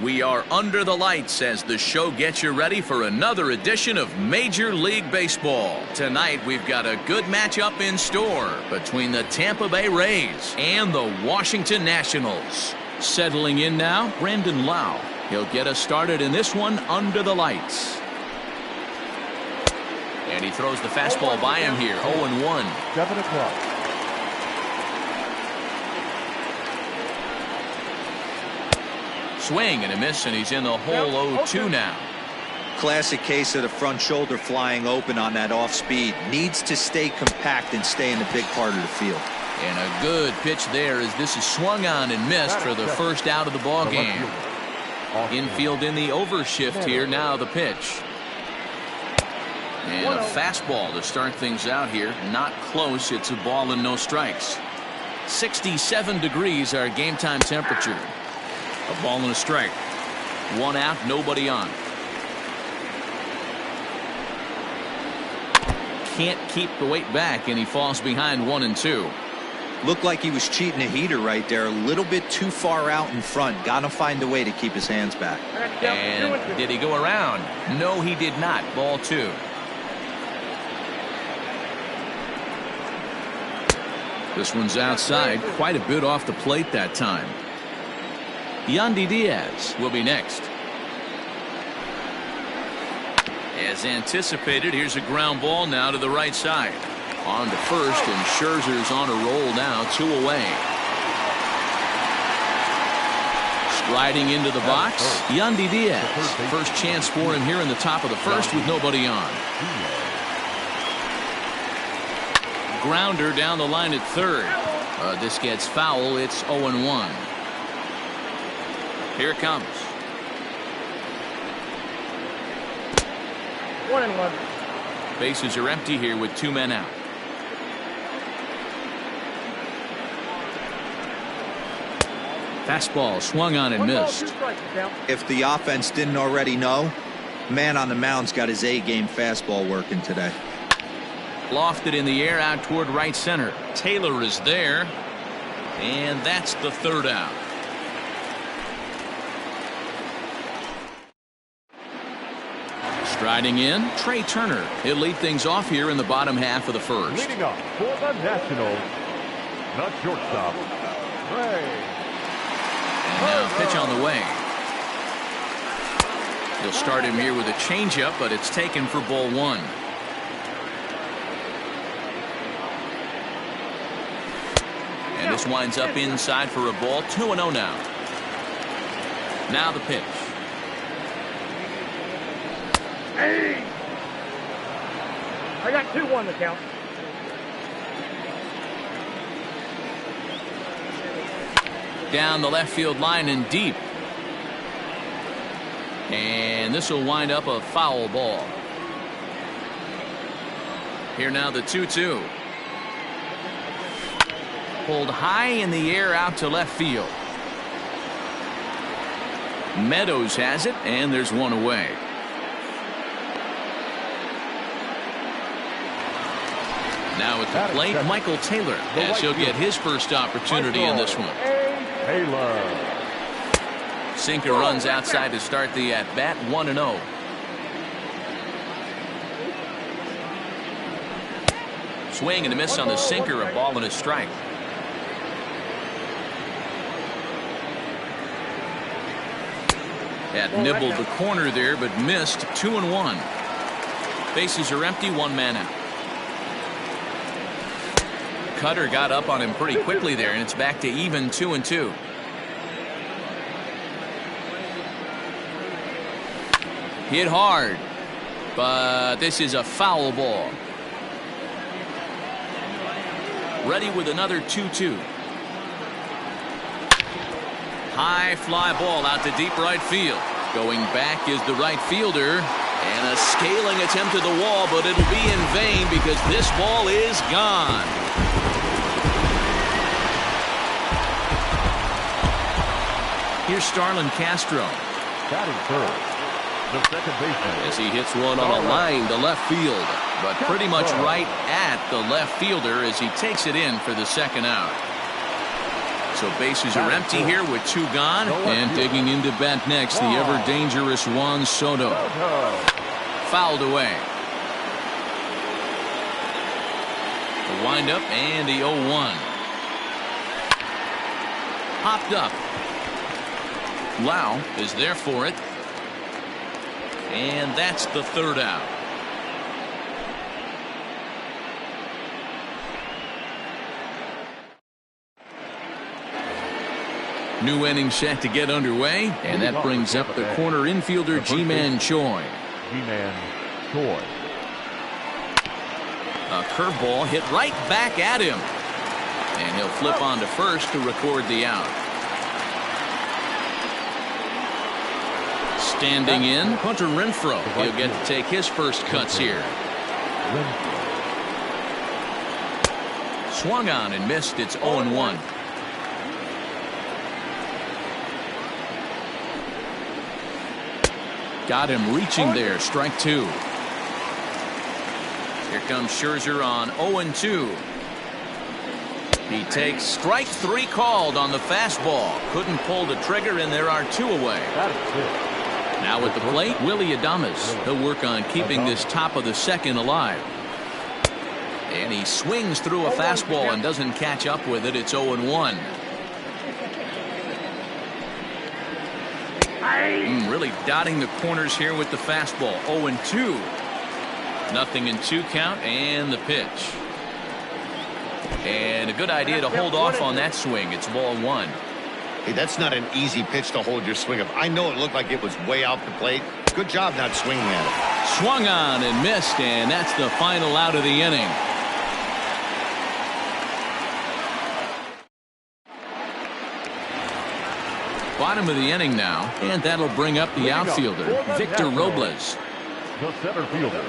We are under the lights as the show gets you ready for another edition of Major League Baseball. Tonight we've got a good matchup in store between the Tampa Bay Rays and the Washington Nationals. Settling in now, Brandon Lau. He'll get us started in this one under the lights. And he throws the fastball by him here, 0-1. 7 o'clock. Swing and a miss, and he's in the hole 0-2 now. Classic case of the front shoulder flying open on that off speed. Needs to stay compact and stay in the big part of the field. And a good pitch there as this is swung on and missed for the first out of the ball game. Infield in the overshift here. Now the pitch. And a fastball to start things out here. Not close. It's a ball and no strikes. 67 degrees our game time temperature. A ball and a strike. One out, nobody on. Can't keep the weight back, and he falls behind 1-2. Looked like he was cheating a heater right there. A little bit too far out in front. Got to find a way to keep his hands back. And did he go around? No, he did not. Ball 2. This one's outside. Quite a bit off the plate that time. Diaz will be next. As anticipated, here's a ground ball now to the right side. On to first, and Scherzer's on a roll now, 2 away. Striding into the box, Diaz. First chance for him here in the top of the first with nobody on. Grounder down the line at third. This gets foul. It's 0-1. Here it comes. 1-1. Bases are empty here with 2 men out. Fastball swung on and missed. If the offense didn't already know, man on the mound's got his A-game fastball working today. Lofted in the air out toward right center. Taylor is there. And that's the third out. Striding in, Trey Turner. He'll lead things off here in the bottom half of the first. Leading up for the Nationals, the shortstop, Trey. And now pitch on the way. He'll start him here with a changeup, but it's taken for ball 1. And this winds up inside for a ball. 2-0 now. Now the pitch. Hey! I got 2-1 the count. Down the left field line and deep. And this will wind up a foul ball. Here now the 2-2. Pulled high in the air out to left field. Meadows has it, and there's one away. Now at the plate, Michael Taylor, as he'll get his first opportunity in this one. Taylor. Sinker runs outside to start the at-bat, 1-0. Swing and a miss on the sinker, a ball and a strike. That nibbled the corner there, but missed. 2-1. Bases are empty, 1 man out. Cutter got up on him pretty quickly there, and it's back to even 2-2. Hit hard, but this is a foul ball. Ready with another 2-2. High fly ball out to deep right field. Going back is the right fielder. And a scaling attempt at the wall, but it'll be in vain because this ball is gone. Here's Starlin Castro. Batting first, the second baseman. As he hits one on a line to left field, but pretty much right at the left fielder as he takes it in for the second out. So bases are empty here with 2 gone. And digging into bat next, the ever-dangerous Juan Soto. Fouled away. The windup and the 0-1. Popped up. Lau is there for it. And that's the 3rd out. New inning set to get underway, and that brings up the corner infielder Ji-Man Choi. Ji-Man Choi. A curveball hit right back at him, and he'll flip on to first to record the out. Standing in, Hunter Renfroe. He'll get to take his first cuts here. Swung on and missed. It's 0-1. Got him reaching there. Strike 2. Here comes Scherzer on 0-2. He takes strike 3 called on the fastball. Couldn't pull the trigger, and there are 2 away. Now at the plate, Willy Adames. He'll work on keeping this top of the 2nd alive. And he swings through a fastball and doesn't catch up with it. It's 0-1. Really dotting the corners here with the fastball. 0-2. Nothing in 2 count, and the pitch. And a good idea to hold off on that swing. It's ball 1. Hey, that's not an easy pitch to hold your swing of. I know it looked like it was way off the plate. Good job not swinging at it. Swung on and missed, and that's the final out of the inning. Bottom of the inning now, and that'll bring up the outfielder, Victor Robles. The center fielder,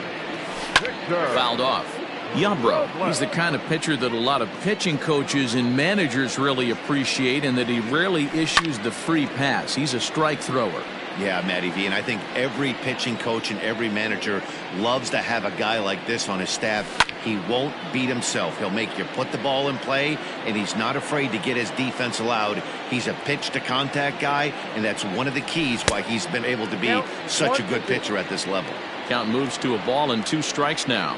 Victor. Fouled off. Yabro, he's the kind of pitcher that a lot of pitching coaches and managers really appreciate, and that he rarely issues the free pass. He's a strike thrower. Yeah, Matty V, and I think every pitching coach and every manager loves to have a guy like this on his staff. He won't beat himself. He'll make you put the ball in play, and he's not afraid to get his defense allowed. He's a pitch-to-contact guy, and that's one of the keys why he's been able to be such a good pitcher at this level. Count moves to a ball and 2 strikes now.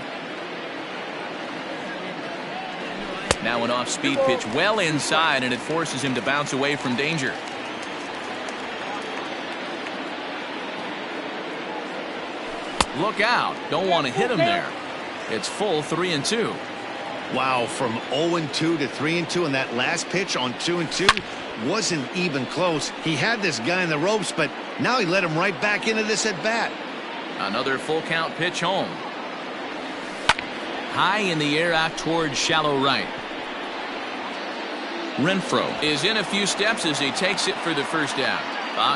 Now an off-speed pitch well inside, and it forces him to bounce away from danger. Look out. Don't want to hit him there. It's full 3-2. Wow, from 0-2 to 3-2, and that last pitch on 2-2 wasn't even close. He had this guy in the ropes, but now he let him right back into this at bat. Another full count pitch home. High in the air out towards shallow right. Renfroe is in a few steps as he takes it for the first out.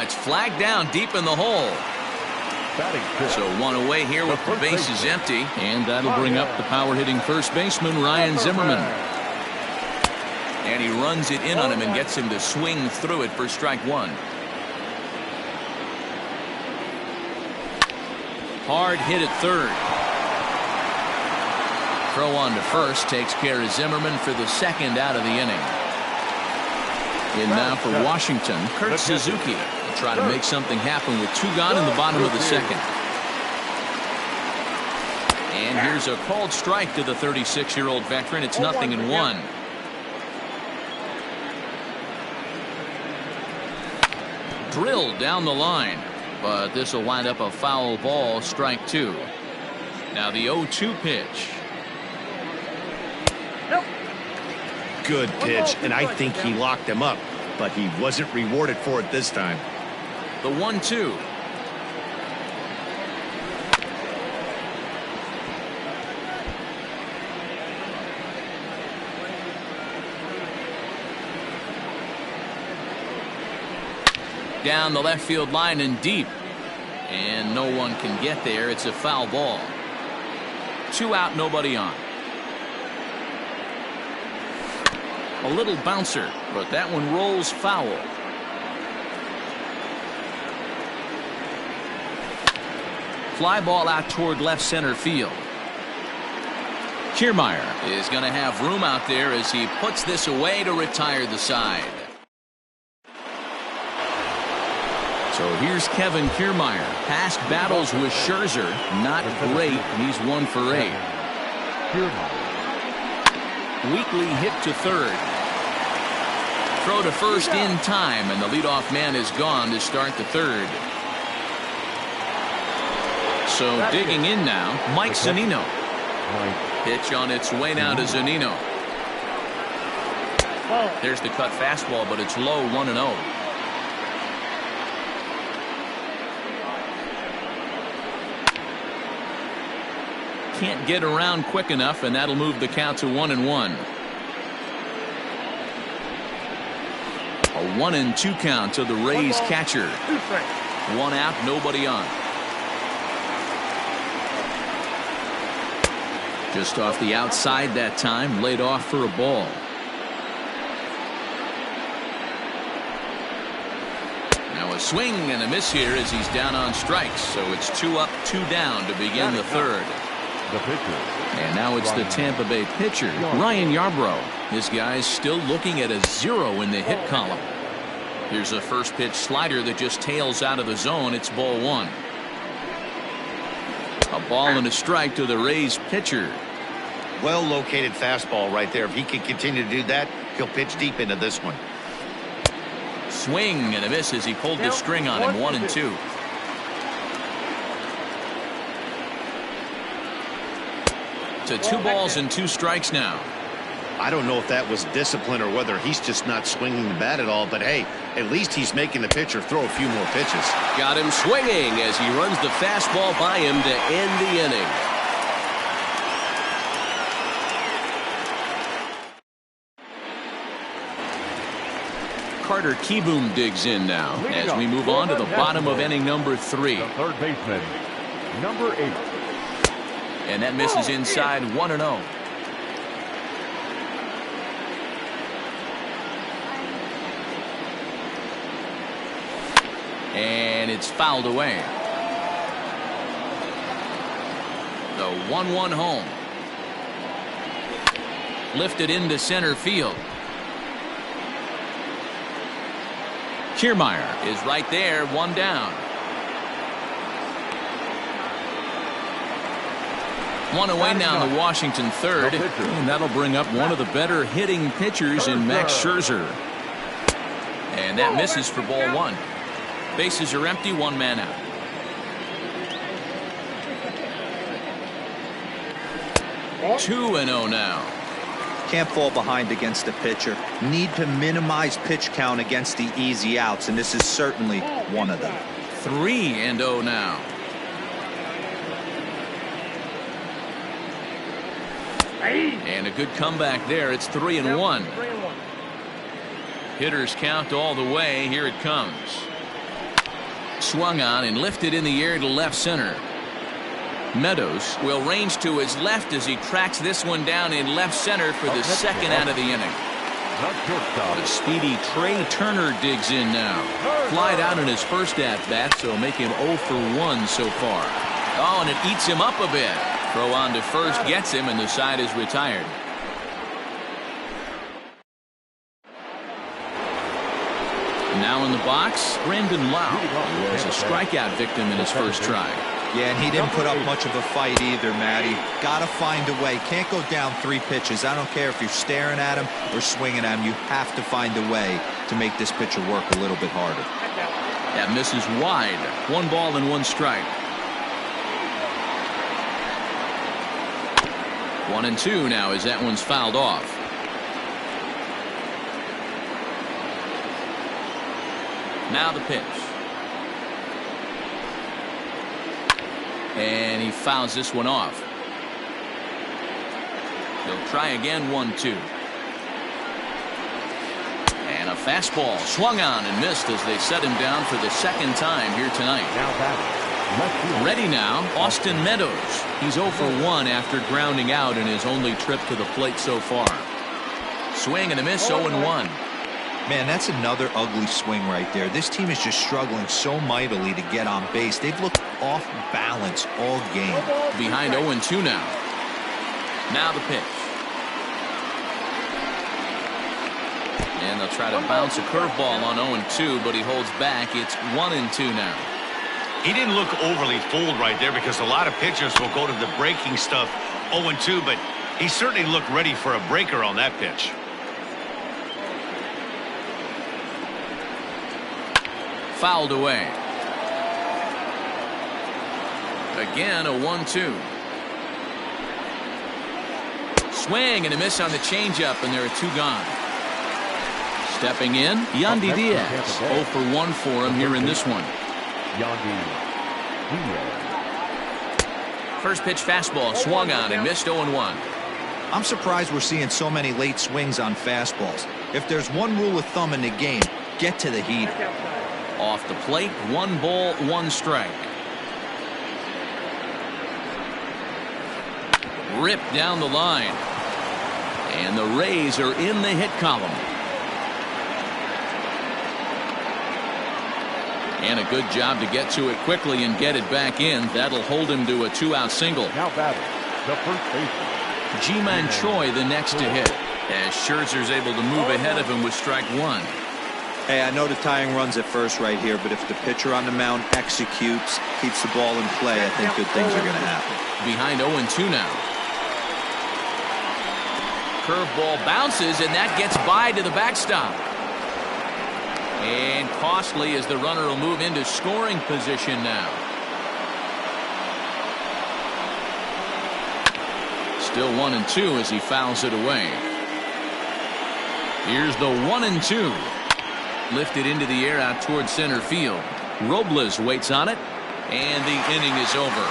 It's flagged down deep in the hole. So 1 away here with the bases empty, and that'll bring up the power-hitting first baseman Ryan Zimmerman. And he runs it in on him and gets him to swing through it for strike 1. Hard hit at third. Throw on to first takes care of Zimmerman for the 2nd out of the inning. In now for Washington, Kurt Suzuki. Try to make something happen with 2 gone in the bottom of the 2nd. And here's a called strike to the 36-year-old veteran. It's 0-1. Drilled down the line, but this will wind up a foul ball. Strike 2. Now the 0-2 pitch. Good pitch, and I think he locked him up, but he wasn't rewarded for it this time. The 1-2. Down the left field line and deep, and no one can get there. It's a foul ball. 2 out, nobody on. A little bouncer, but that one rolls foul. Fly ball out toward left center field. Kiermaier is going to have room out there as he puts this away to retire the side. So here's Kevin Kiermaier. Past battles with Scherzer, not great. He's 1 for 8. Weekly hit to third. Throw to first in time, and the leadoff man is gone to start the third. So digging in now, Mike Zunino. Pitch on its way now to Zunino. There's the cut fastball, but it's low, 1-0. Can't get around quick enough, and that'll move the count to 1-1. A 1-2 count to the Rays catcher. 1 out, nobody on. Just off the outside that time, laid off for a ball. Now a swing and a miss here as he's down on strikes. So it's 2 up, 2 down to begin the third. And now it's the Tampa Bay pitcher, Ryan Yarbrough. This guy's still looking at a 0 in the hit column. Here's a first pitch slider that just tails out of the zone. It's ball 1. A ball and a strike to the Rays pitcher. Well located fastball right there. If he can continue to do that, he'll pitch deep into this one. Swing and a miss as he pulled the string on him. 1-2. To 2 balls and 2 strikes now. I don't know if that was discipline or whether he's just not swinging the bat at all, but hey, at least he's making the pitcher throw a few more pitches. Got him swinging as he runs the fastball by him to end the inning. Carter Kieboom digs in now as we move on to the bottom of inning number 3. The third baseman, number 8. And that misses inside, 1-0. And it's fouled away. The 1-1 home. Lifted into center field. Kiermaier is right there, 1 down. 1 away now in the Washington third, and that'll bring up one of the better hitting pitchers in Max Scherzer. And that misses for ball 1. Bases are empty, 1 man out. Two and 0 now. Can't fall behind against the pitcher. Need to minimize pitch count against the easy outs, and this is certainly one of them. 3-0 now. And a good comeback there. It's 3-1. Hitters count all the way. Here it comes. Swung on and lifted in the air to left center. Meadows will range to his left as he tracks this one down in left center for the second out of the inning. The speedy Trey Turner digs in now. Flied out in his first at-bat, so make him 0 for 1 so far. Oh, and it eats him up a bit. Throw on to first gets him, and the side is retired. Now in the box, Brandon Lau, who was a strikeout victim in his first try. Yeah, and he didn't put up much of a fight either, Matty. Gotta find a way. Can't go down 3 pitches. I don't care if you're staring at him or swinging at him. You have to find a way to make this pitcher work a little bit harder. That misses wide. 1 ball and 1 strike. 1-2 now as that one's fouled off. Now the pitch. And he fouls this one off. He'll try again, 1-2. And a fastball swung on and missed as they set him down for the second time here tonight. Ready now, Austin Meadows. He's 0 for 1 after grounding out in his only trip to the plate so far. Swing and a miss, 0-1. Man, that's another ugly swing right there. This team is just struggling so mightily to get on base. They've looked off balance all game. Behind 0-2 now. Now the pitch. And they'll try to bounce a curveball on 0-2, but he holds back. It's 1-2 now. He didn't look overly fooled right there because a lot of pitchers will go to the breaking stuff 0-2, but he certainly looked ready for a breaker on that pitch. Fouled away. Again, a 1-2. Swing and a miss on the changeup, and there are 2 gone. Stepping in, Diaz. 0 for 1 for him here in this one. First pitch fastball swung on and missed 0-1. I'm surprised we're seeing so many late swings on fastballs. If there's one rule of thumb in the game, get to the heater. Off the plate, 1 ball, 1 strike. Ripped down the line. And the Rays are in the hit column. And a good job to get to it quickly and get it back in. That'll hold him to a 2-out single. Now batting, the first baseman. Ji-Man Choi the next to hit, as Scherzer's able to move ahead of him with strike 1. Hey, I know the tying run's at first right here, but if the pitcher on the mound executes, keeps the ball in play, I think good things are going to happen. Behind 0-2 now. Curveball bounces, and that gets by to the backstop. And costly as the runner will move into scoring position now. Still 1-2 as he fouls it away. Here's the 1-2. Lifted into the air out towards center field. Robles waits on it, and the inning is over.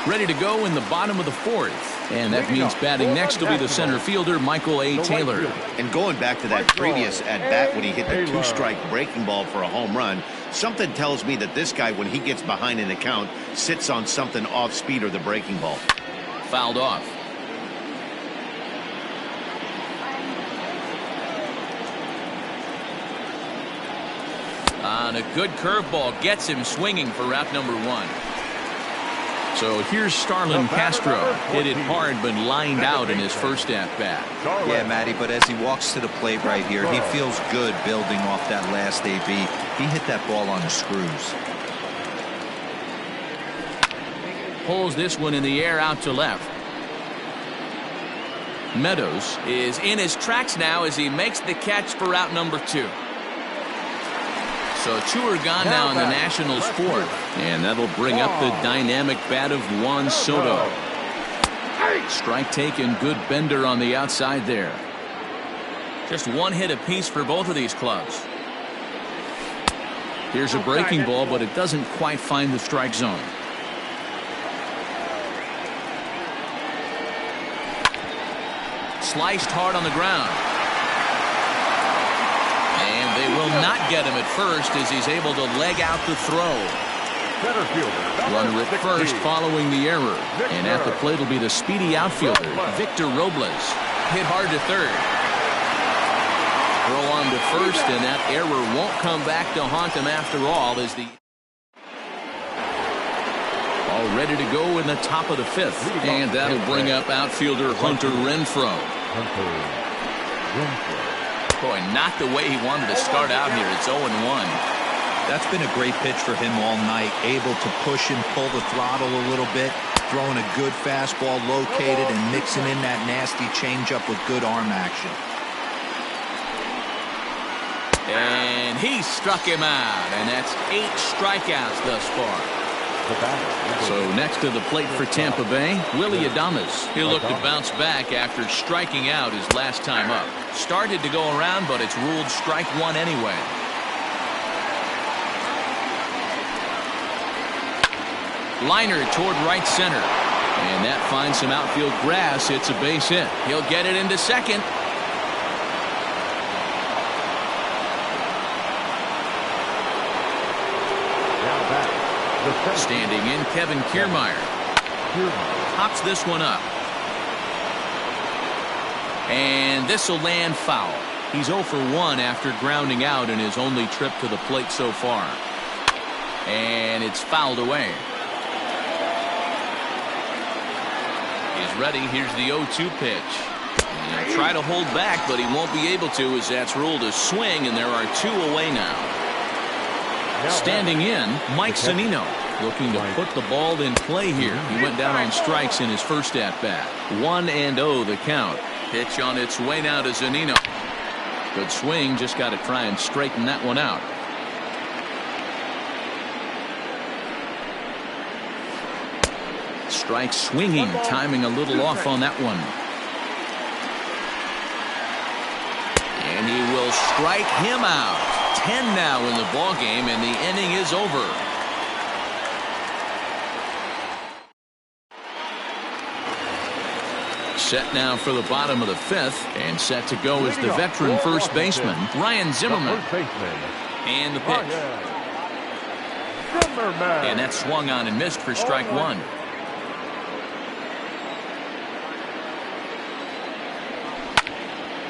Ready to go in the bottom of the 4th. And that means batting next will be the center fielder, Michael A. Taylor. And going back to that previous at-bat when he hit the 2-strike breaking ball for a home run, something tells me that this guy, when he gets behind in the count, sits on something off-speed or the breaking ball. Fouled off. On a good curveball, gets him swinging for route number 1. So here's Starlin Castro. Hit it hard, but lined out in his first at-bat. Yeah, Matty, but as he walks to the plate right here, he feels good building off that last AB. He hit that ball on the screws. Pulls this one in the air out to left. Meadows is in his tracks now as he makes the catch for route number 2. So 2 are gone now in the Nationals' 4th. And that'll bring up the dynamic bat of Juan Soto. Strike taken, good bender on the outside there. Just 1 hit apiece for both of these clubs. Here's a breaking ball, but it doesn't quite find the strike zone. Sliced hard on the ground. And they will not get him at first as he's able to leg out the throw. Runner at first following the error. And at the plate will be the speedy outfielder, Victor Robles. Hit hard to third. Throw on to first, and that error won't come back to haunt him after all as the... All ready to go in the top of the 5th. And that'll bring up outfielder Hunter Renfroe. Boy, not the way he wanted to start out here. It's 0-1. That's been a great pitch for him all night. Able to push and pull the throttle a little bit. Throwing a good fastball located and mixing in that nasty changeup with good arm action. And he struck him out. And that's 8 strikeouts thus far. So next to the plate for Tampa Bay, Willie Adames. He'll look to bounce back after striking out his last time up. Started to go around, but it's ruled strike 1 anyway. Liner toward right center. And that finds some outfield grass. It's a base hit. He'll get it into second. Standing in, Kevin Kiermaier. Pops this one up. And this will land foul. He's 0 for 1 after grounding out in his only trip to the plate so far. And it's fouled away. He's ready. Here's the 0-2 pitch. And he'll try to hold back, but he won't be able to, as that's ruled a swing, and there are 2 away now. Standing in, Mike Zunino, looking to put the ball in play here. He went down on strikes in his first at-bat. 1-0 the count. Pitch on its way now to Zunino. Good swing, just got to try and straighten that one out. Strike swinging, timing a little off on that one. And he will strike him out. 10 now in the ball game, and the inning is over. Set now for the bottom of the 5th, and set to go is the veteran first baseman, Ryan Zimmerman. And the pitch. And that swung on and missed for strike 1.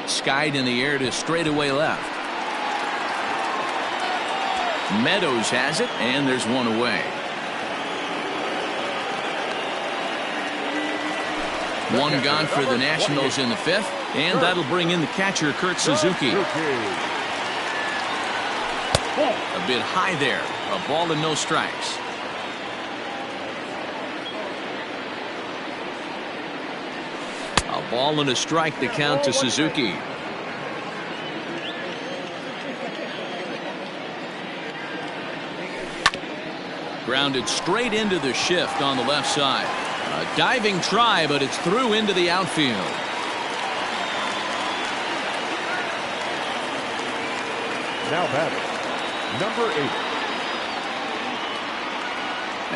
Skied in the air to straightaway left. Meadows has it, and there's one away. One gone for the Nationals in the 5th, and that'll bring in the catcher, Kurt Suzuki. A bit high there. A ball and no strikes. A ball and a strike to count to Suzuki. Grounded straight into the shift on the left side. A diving try, but it's through into the outfield. Now batting, number 8.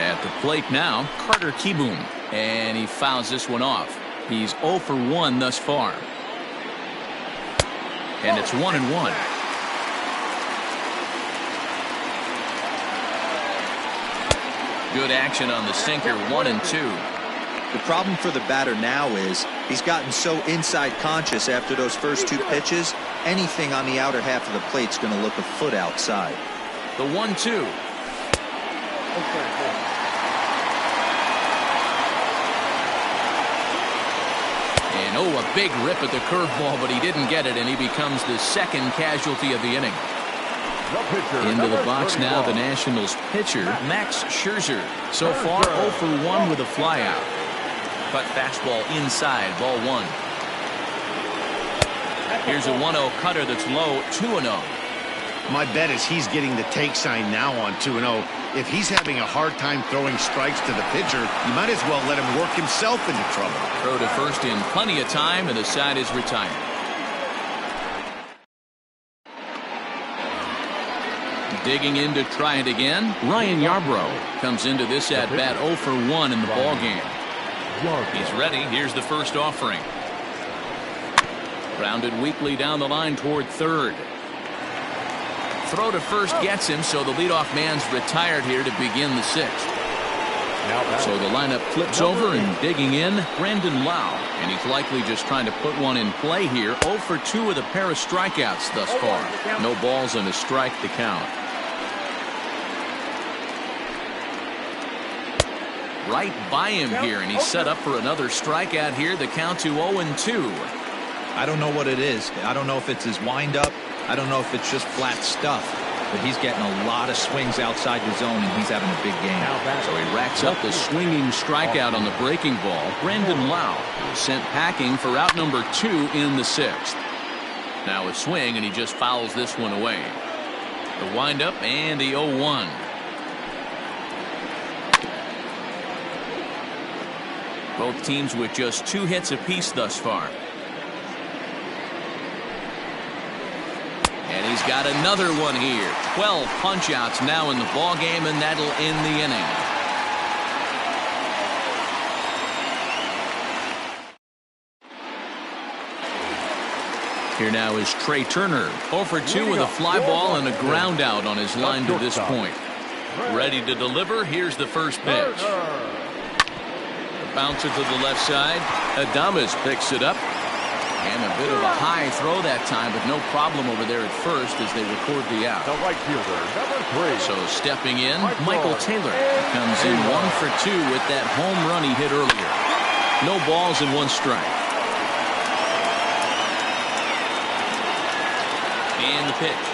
At the plate now, Carter Kieboom. And he fouls this one off. He's 0 for 1 thus far. And it's 1-1. Good action on the sinker, 1-2. The problem for the batter now is he's gotten so inside conscious after those first 2 pitches. Anything on the outer half of the plate's going to look a foot outside. The 1-2. And a big rip at the curveball, but he didn't get it, and he becomes the second casualty of the inning. Into the box now, the Nationals pitcher, Max Scherzer. So far, 0 for 1 with a flyout. Cut fastball inside, ball 1. Here's a 1-0 cutter that's low, 2-0. My bet is he's getting the take sign now on 2-0. If he's having a hard time throwing strikes to the pitcher, you might as well let him work himself into trouble. Throw to first in plenty of time, and the side is retired. Digging in to try it again, Ryan Yarbrough comes into this at-bat 0 for 1 in the ballgame. He's ready. Here's the first offering. Grounded weakly down the line toward third. Throw to first gets him, so the leadoff man's retired here to begin the 6th. So the lineup flips over, and digging in, Brandon Lau. And he's likely just trying to put one in play here. 0 for 2 with a pair of strikeouts thus far. No balls and a strike to count. Right by him here, and he's set up for another strikeout here. The count to 0-2. I don't know what it is. I don't know if it's his windup. I don't know if it's just flat stuff. But he's getting a lot of swings outside the zone, and he's having a big game. So he racks up the swinging strikeout on the breaking ball. Brandon Lau is sent packing for out number 2 in the 6th. Now a swing, and he just fouls this one away. The windup and the 0-1. Both teams with just 2 hits apiece thus far. And he's got another one here. 12 punch-outs now in the ballgame, and that'll end the inning. Here now is Trey Turner. 0 for 2 with a fly ball and a ground out on his line to this point. Ready to deliver. Here's the first pitch. Bouncer to the left side. Adames picks it up. And a bit of a high throw that time, but no problem over there at first as they record the out. The right fielder, number 3. So stepping in, Michael Taylor comes in 1 for 2 with that home run he hit earlier. No balls and 1 strike. And the pitch.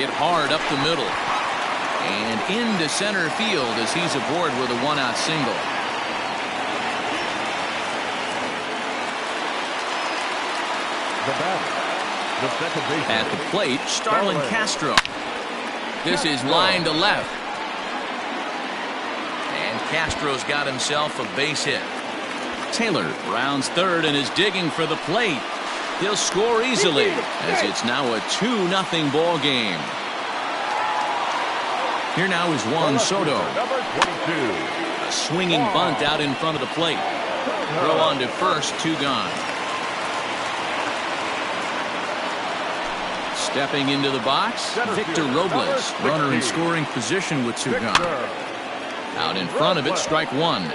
Hit hard up the middle. And into center field as he's aboard with a 1-out single. The batter, the second baseman. At the plate, Starlin Castro. This is line to left. And Castro's got himself a base hit. Taylor rounds third and is digging for the plate. He'll score easily as it's now a 2-0 ball game. Here now is Juan Soto. Number 22. A swinging bunt out in front of the plate. Throw on to first, 2 gone. Stepping into the box, Victor Robles, runner in scoring position with 2 gone. Out in front of it, strike 1.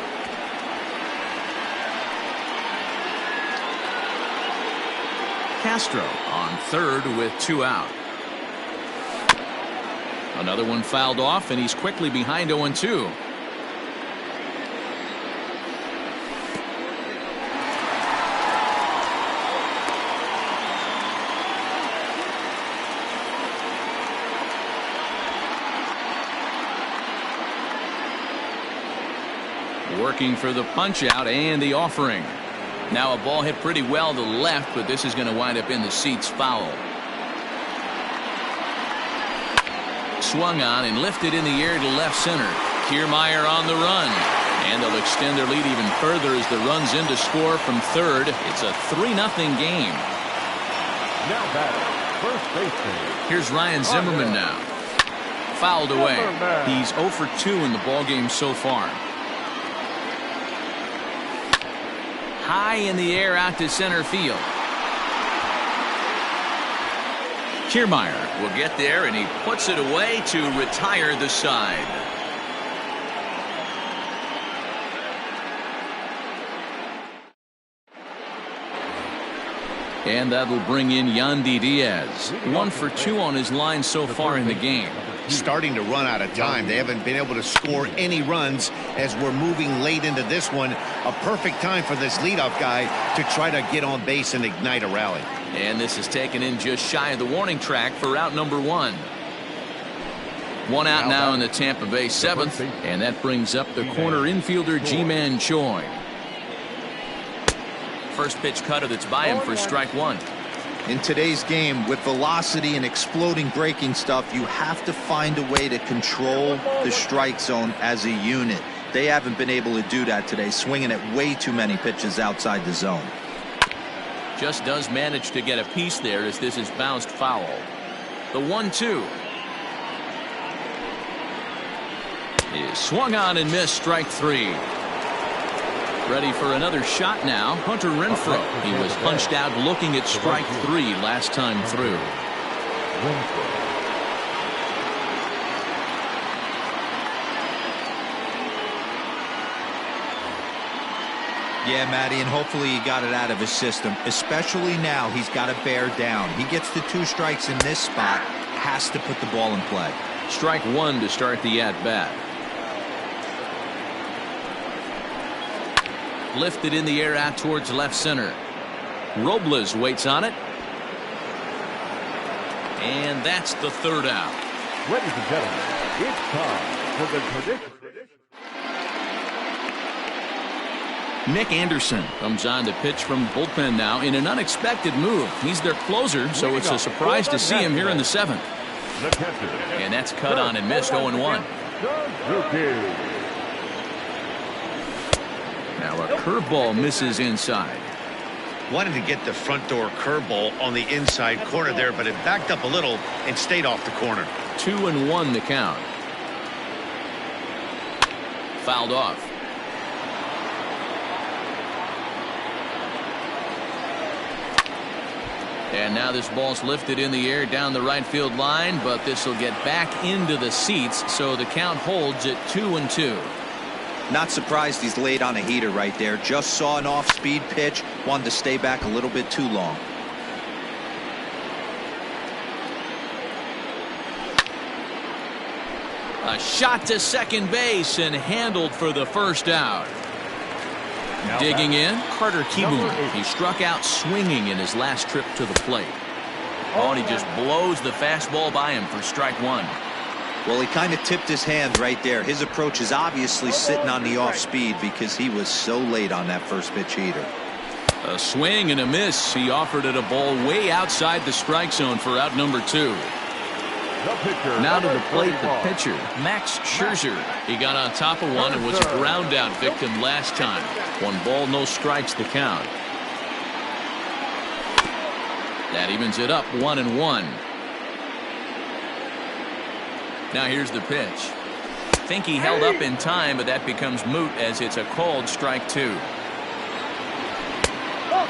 Castro on third with 2 out. Another one fouled off, and he's quickly behind 0-2. Working for the punch out and the offering. Now a ball hit pretty well to the left, but this is going to wind up in the seats foul. Swung on and lifted in the air to left center. Kiermaier on the run. And they'll extend their lead even further as the run's in to score from third. It's a 3-0 game. Now batting, first baseman. Here's Ryan Zimmerman now. Fouled away. He's 0 for 2 in the ballgame so far. High in the air out to center field. Kiermaier will get there, and he puts it away to retire the side. And that'll bring in Yandy Diaz. 1 for 2 on his line so far in the game. Starting to run out of time. They haven't been able to score any runs as we're moving late into this one. A perfect time for this leadoff guy to try to get on base and ignite a rally. And this is taken in just shy of the warning track for out number 1. 1 out now in the Tampa Bay 7th, and that brings up the corner infielder Ji-Man Choi. First pitch cutter that's by him for strike 1. In today's game, with velocity and exploding breaking stuff, you have to find a way to control the strike zone as a unit. They haven't been able to do that today, swinging at way too many pitches outside the zone. Just does manage to get a piece there as this is bounced foul. The 1-2 is swung on and missed, strike 3. Ready for another shot now, Hunter Renfroe. He was punched out looking at strike 3 last time through. Yeah, Matty, and hopefully he got it out of his system. Especially now, he's got to bear down. He gets the 2 strikes in this spot, has to put the ball in play. Strike 1 to start the at-bat. Lifted in the air out towards left center. Robles waits on it. And that's the 3rd out. Ladies and gentlemen, it's time for the prediction. Nick Anderson comes on to pitch from the bullpen now in an unexpected move. He's their closer, so it's a surprise to see him here in the 7th. And that's cut on and missed 0-1. Now a curveball misses inside. Wanted to get the front door curveball on the inside corner there, but it backed up a little and stayed off the corner. 2-1 the count. Fouled off. And now this ball's lifted in the air down the right field line, but this will get back into the seats, so the count holds at 2-2. Not surprised he's laid on a heater right there. Just saw an off-speed pitch, wanted to stay back a little bit too long. A shot to second base and handled for the first out. Digging in, Carter Kieboom. He struck out swinging in his last trip to the plate. Oh, and he just blows the fastball by him for strike one. Well, he kind of tipped his hand right there. His approach is obviously sitting on the off speed because he was so late on that first pitch heater. A swing and a miss. He offered it a ball way outside the strike zone for out number 2. Now to the plate, the pitcher, Max Scherzer. He got on top of one and was a ground out victim last time. 1 ball, no strikes the count. That evens it up 1-1. Now here's the pitch. Think he held up in time, but that becomes moot as it's a called strike 2.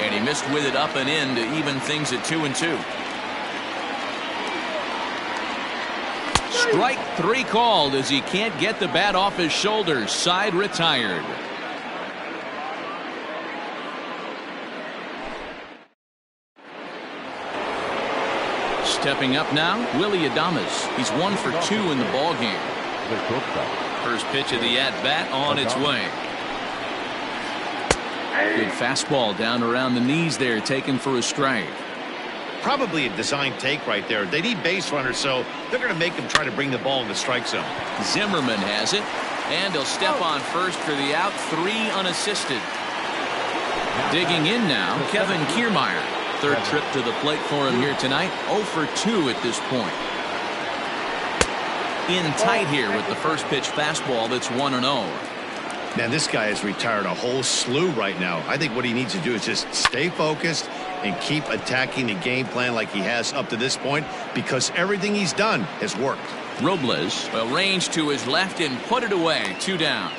And he missed with it up and in to even things at 2-2. Strike 3 called as he can't get the bat off his shoulders. Side retired. Stepping up now, Willie Adames. He's 1 for 2 in the ballgame. First pitch of the at-bat on its way. Good fastball down around the knees there, taken for a strike. Probably a design take right there. They need base runners, so they're going to make them try to bring the ball in the strike zone. Zimmerman has it, and he'll step on first for the out. 3 unassisted. Digging in now, Kevin Kiermaier. Third trip to the plate for him here tonight. 0 for 2 at this point. In tight here with the first pitch fastball that's 1-0. Man, this guy has retired a whole slew right now. I think what he needs to do is just stay focused and keep attacking the game plan like he has up to this point, because everything he's done has worked. Robles, a range to his left and put it away. 2 down.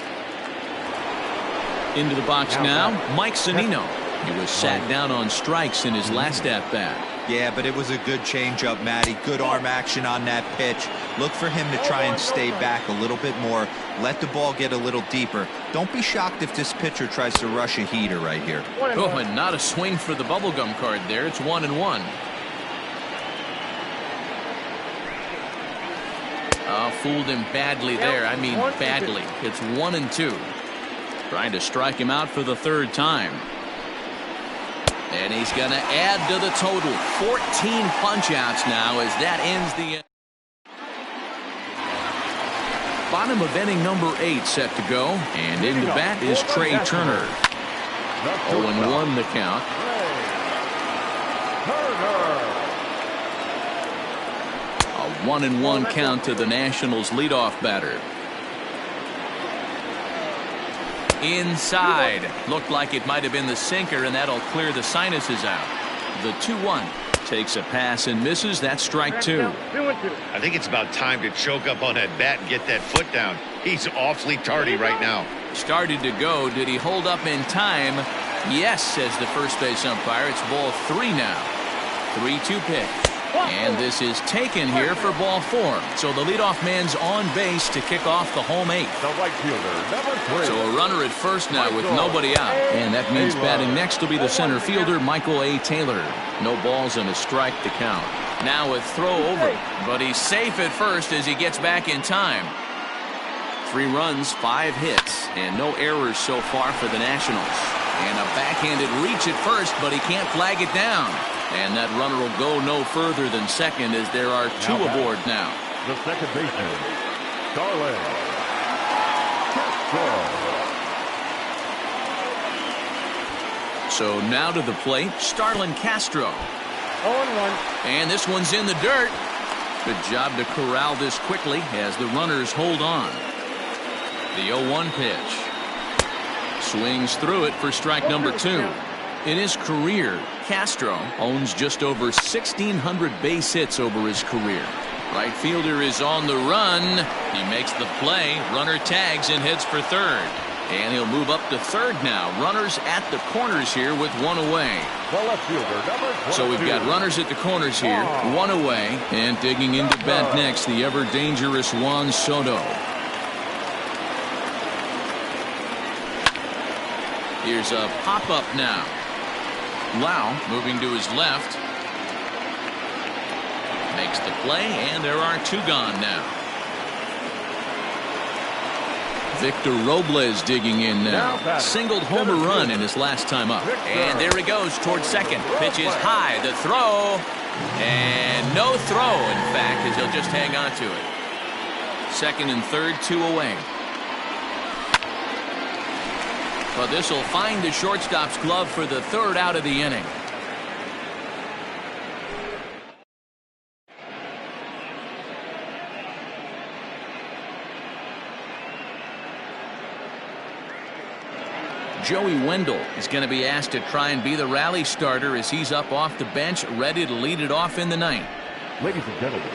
Into the box now, Mike Zunino. He was sat down on strikes in his last at-bat. Yeah, but it was a good changeup, Matty. Good arm action on that pitch. Look for him to try and stay back a little bit more. Let the ball get a little deeper. Don't be shocked if this pitcher tries to rush a heater right here. Oh, and not a swing for the bubblegum card there. It's 1-1. Oh, fooled him badly there. I mean badly. It's 1-2. Trying to strike him out for the 3rd time. And he's going to add to the total. 14 punch-outs now as that ends the bottom of inning number 8 set to go. And in the bat is Trey Turner. 0-1 the count. A 1-1 count to the Nationals leadoff batter. Inside. Looked like it might have been the sinker, and that'll clear the sinuses out. The 2-1 takes a pass and misses. That's strike 2. I think it's about time to choke up on that bat and get that foot down. He's awfully tardy right now. Started to go. Did he hold up in time? Yes, says the first base umpire. It's ball 3 now. 3-2 pitch. And this is taken here for ball 4. So the leadoff man's on base to kick off the home 8th. The right fielder, number 3. So a runner at first now with nobody out. And that means batting next will be the center fielder, Michael A. Taylor. No balls and a strike to count. Now a throw over, but he's safe at first as he gets back in time. 3 runs, 5 hits, and no errors so far for the Nationals. And a backhanded reach at first, but he can't flag it down. And that runner will go no further than second as there are 2 aboard now. The second baseman, Starlin Castro. So now to the plate, Starlin Castro. 0-1. And this one's in the dirt. Good job to corral this quickly as the runners hold on. The 0-1 pitch. Swings through it for strike number 2. In his career, Castro owns just over 1,600 base hits over his career. Right fielder is on the run. He makes the play. Runner tags and heads for third. And he'll move up to third now. Runners at the corners here with 1 away. The left fielder, number 22. So we've got runners at the corners here, 1 away. And digging into bat next, the ever dangerous Juan Soto. Here's a pop-up now. Lau moving to his left. Makes the play, and there are two gone now. Victor Robles digging in now. Singled homer run in his last time up. And there he goes towards second. Pitch is high. The throw. And no throw, in fact, as he'll just hang on to it. Second and third, 2 away. But this will find the shortstop's glove for the third out of the inning. Joey Wendell is going to be asked to try and be the rally starter as he's up off the bench, ready to lead it off in the ninth. Ladies and gentlemen,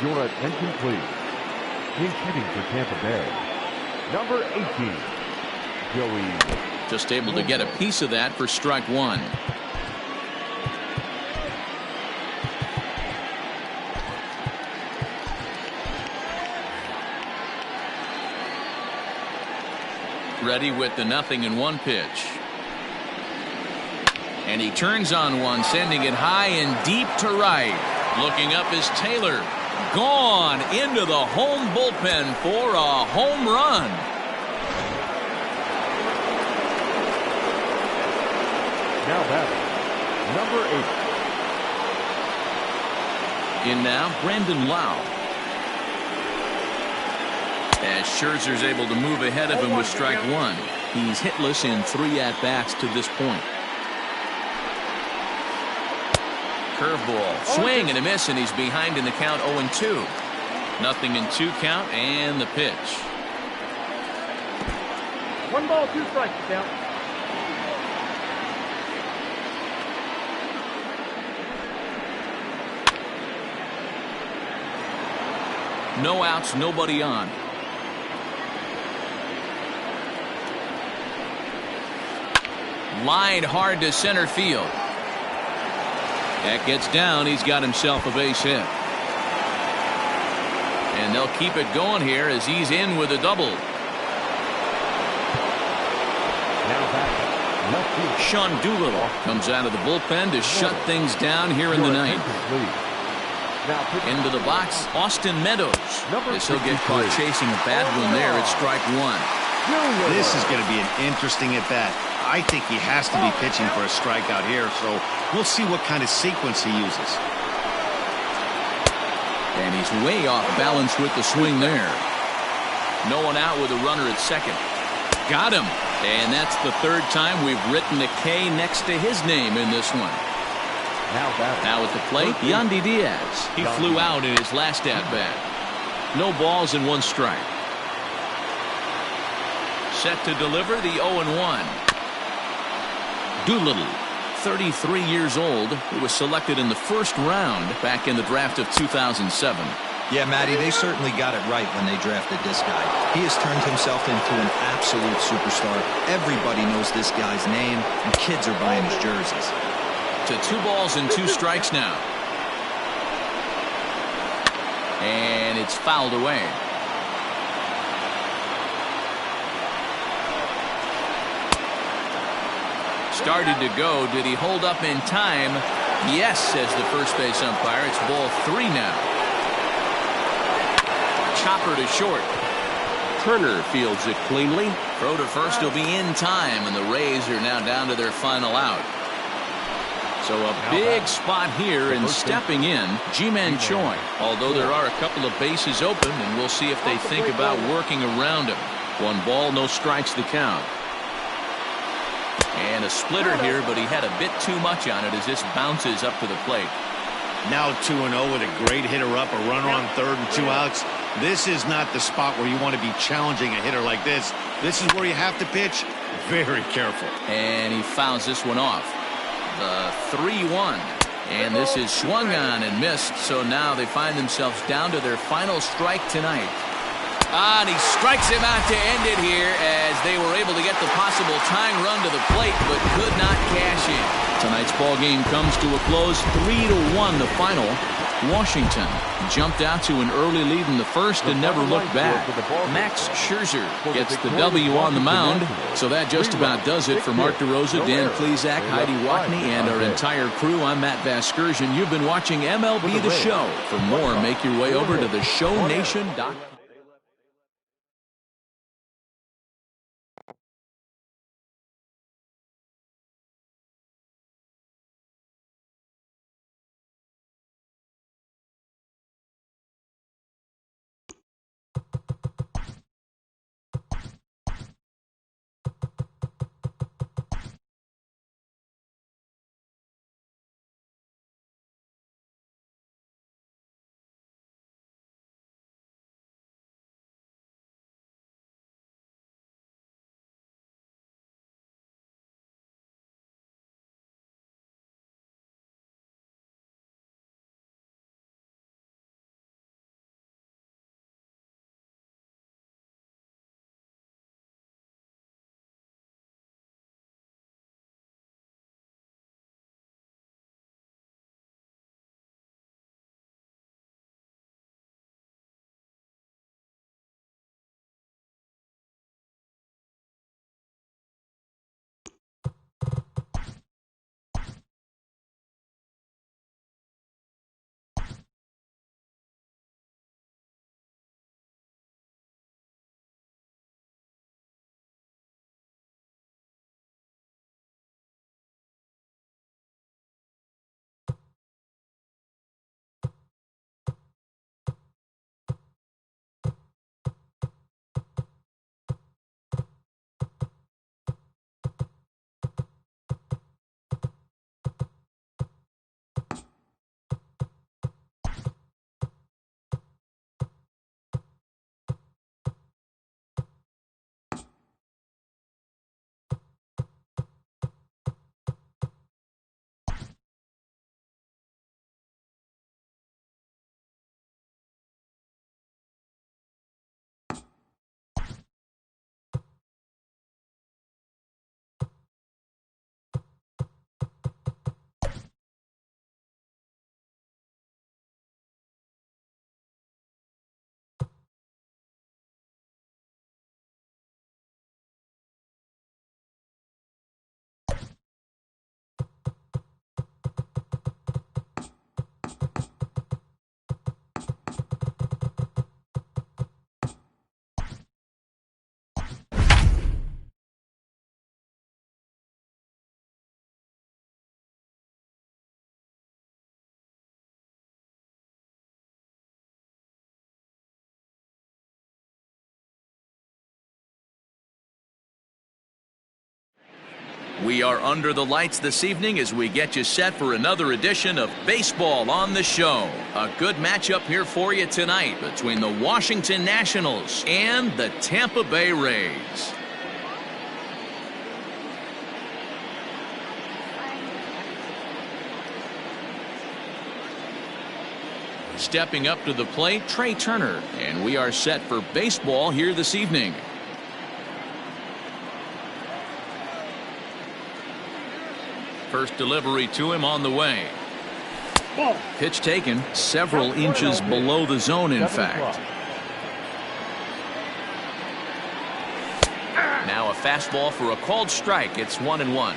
your attention please. In shooting for Tampa Bay, number 18, Joey. Just able to get a piece of that for strike one. Ready with the 0-1 pitch. And he turns on one, sending it high and deep to right. Looking up is Taylor. Gone into the home bullpen for a home run. Now batting, number 8. In now, Brandon Lau. As Scherzer's able to move ahead of him with strike one. He's hitless in 3 at-bats to this point. Curveball, swing and a miss, and he's behind in the count 0-2. 0-2 count, and the pitch. 1 ball, 2 strikes count. No outs, nobody on. Line hard to center field. That gets down. He's got himself a base hit. And they'll keep it going here as he's in with a double. Sean Doolittle comes out of the bullpen to shut things down here in the ninth. Into the box, Austin Meadows. As he'll get caught chasing a bad one there at strike one. This is going to be an interesting at-bat. I think he has to be pitching for a strikeout here, so we'll see what kind of sequence he uses. And he's way off balance with the swing there. No one out with a runner at second. Got him. And that's the third time we've written a K next to his name in this one. Now at the plate, Yandy Diaz. He flew out in his last at-bat. No balls and 1 strike. Set to deliver the 0-1. Doolittle, 33 years old, who was selected in the first round back in the draft of 2007. Yeah, Matty, they certainly got it right when they drafted this guy. He has turned himself into an absolute superstar. Everybody knows this guy's name, and kids are buying his jerseys. To 2 balls and 2 strikes now. And it's fouled away. Started to go. Did he hold up in time? Yes, says the first base umpire. It's ball 3 now. Chopper to short. Turner fields it cleanly. Throw to first will be in time, and the Rays are now down to their final out. So a big spot here, and stepping in, Ji-Man Choi. Although there are a couple of bases open, and we'll see if they think about working around him. 1 ball, no strikes the count. And a splitter here, but he had a bit too much on it as this bounces up to the plate. Now 2-0 with a great hitter up, a runner on third and 2 outs. This is not the spot where you want to be challenging a hitter like this. This is where you have to pitch very careful. And he fouls this one off. The 3-1. And this is swung on and missed, so now they find themselves down to their final strike tonight. And he strikes him out to end it here as they were able to get the possible tying run to the plate but could not cash in. Tonight's ball game comes to a close, 3-1 the final. Washington jumped out to an early lead in the first and never looked back. Max Scherzer gets the W on the mound. So that just about does it for Mark DeRosa, Dan Plesac, Heidi Watney, and our entire crew. I'm Matt Vasgersian. You've been watching MLB The Show. For more, make your way over to theshownation.com. We are under the lights this evening as we get you set for another edition of Baseball on the Show. A good matchup here for you tonight between the Washington Nationals and the Tampa Bay Rays. Stepping up to the plate, Trey Turner, and we are set for baseball here this evening. First delivery to him on the way. Pitch taken several inches below the zone, in fact. Now a fastball for a called strike. It's 1-1.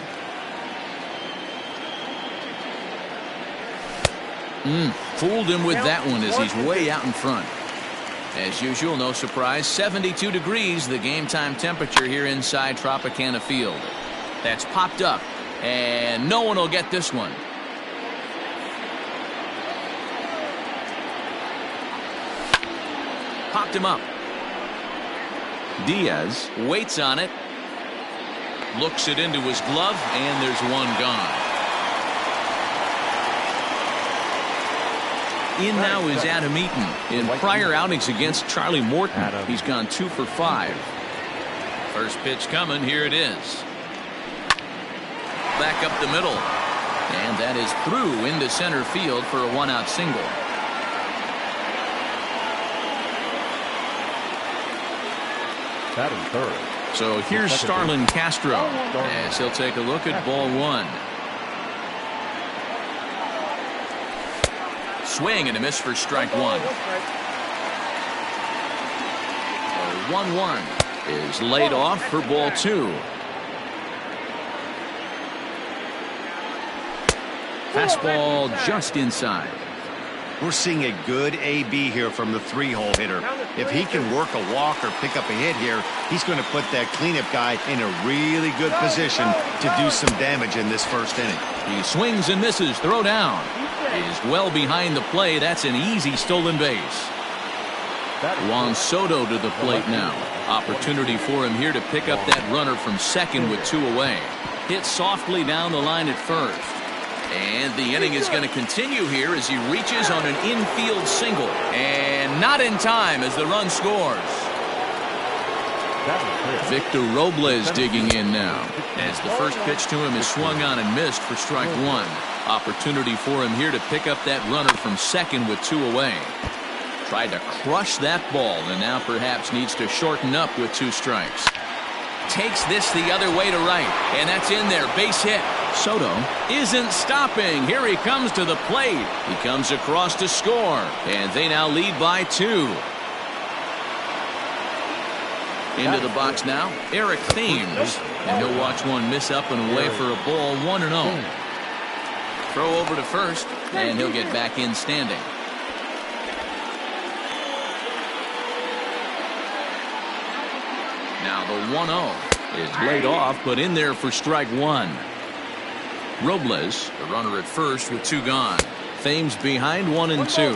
Fooled him with that one as he's way out in front. As usual, no surprise, 72 degrees, the game time temperature here inside Tropicana Field. That's popped up. And no one will get this one. Popped him up. Diaz waits on it. Looks it into his glove, and there's one gone. In now is Adam Eaton. In prior outings against Charlie Morton, he's gone 2 for 5. First pitch coming, here it is. Back up the middle, and that is through into center field for a 1-out single. Batting third. So here's Starlin Castro as he'll take a look at ball 1. Swing and a miss for strike one. 1-1 is laid off for ball two. Fastball just inside. We're seeing a good AB here from the three-hole hitter. If he can work a walk or pick up a hit here, he's going to put that cleanup guy in a really good position to do some damage in this first inning. He swings and misses. Throw down. Is well behind the play. That's an easy stolen base. Juan Soto to the plate now. Opportunity for him here to pick up that runner from second with two away. Hit softly down the line at first. And the inning is going to continue here as he reaches on an infield single. And not in time as the run scores. Victor Robles digging in now as the first pitch to him is swung on and missed for strike one. Opportunity for him here to pick up that runner from second with two away. Tried to crush that ball and now perhaps needs to shorten up with two strikes. Takes this the other way to right, and that's in there. Base hit. Soto isn't stopping. Here he comes to the plate. He comes across to score, and they now lead by two. Into the box now, Eric Thames, and he'll watch one miss up and away for a ball, 1-0. Throw over to first, and he'll get back in standing. Now the 1-0 is laid off, but in there for strike one. Robles, the runner at first with two gone. Thames behind 1-2.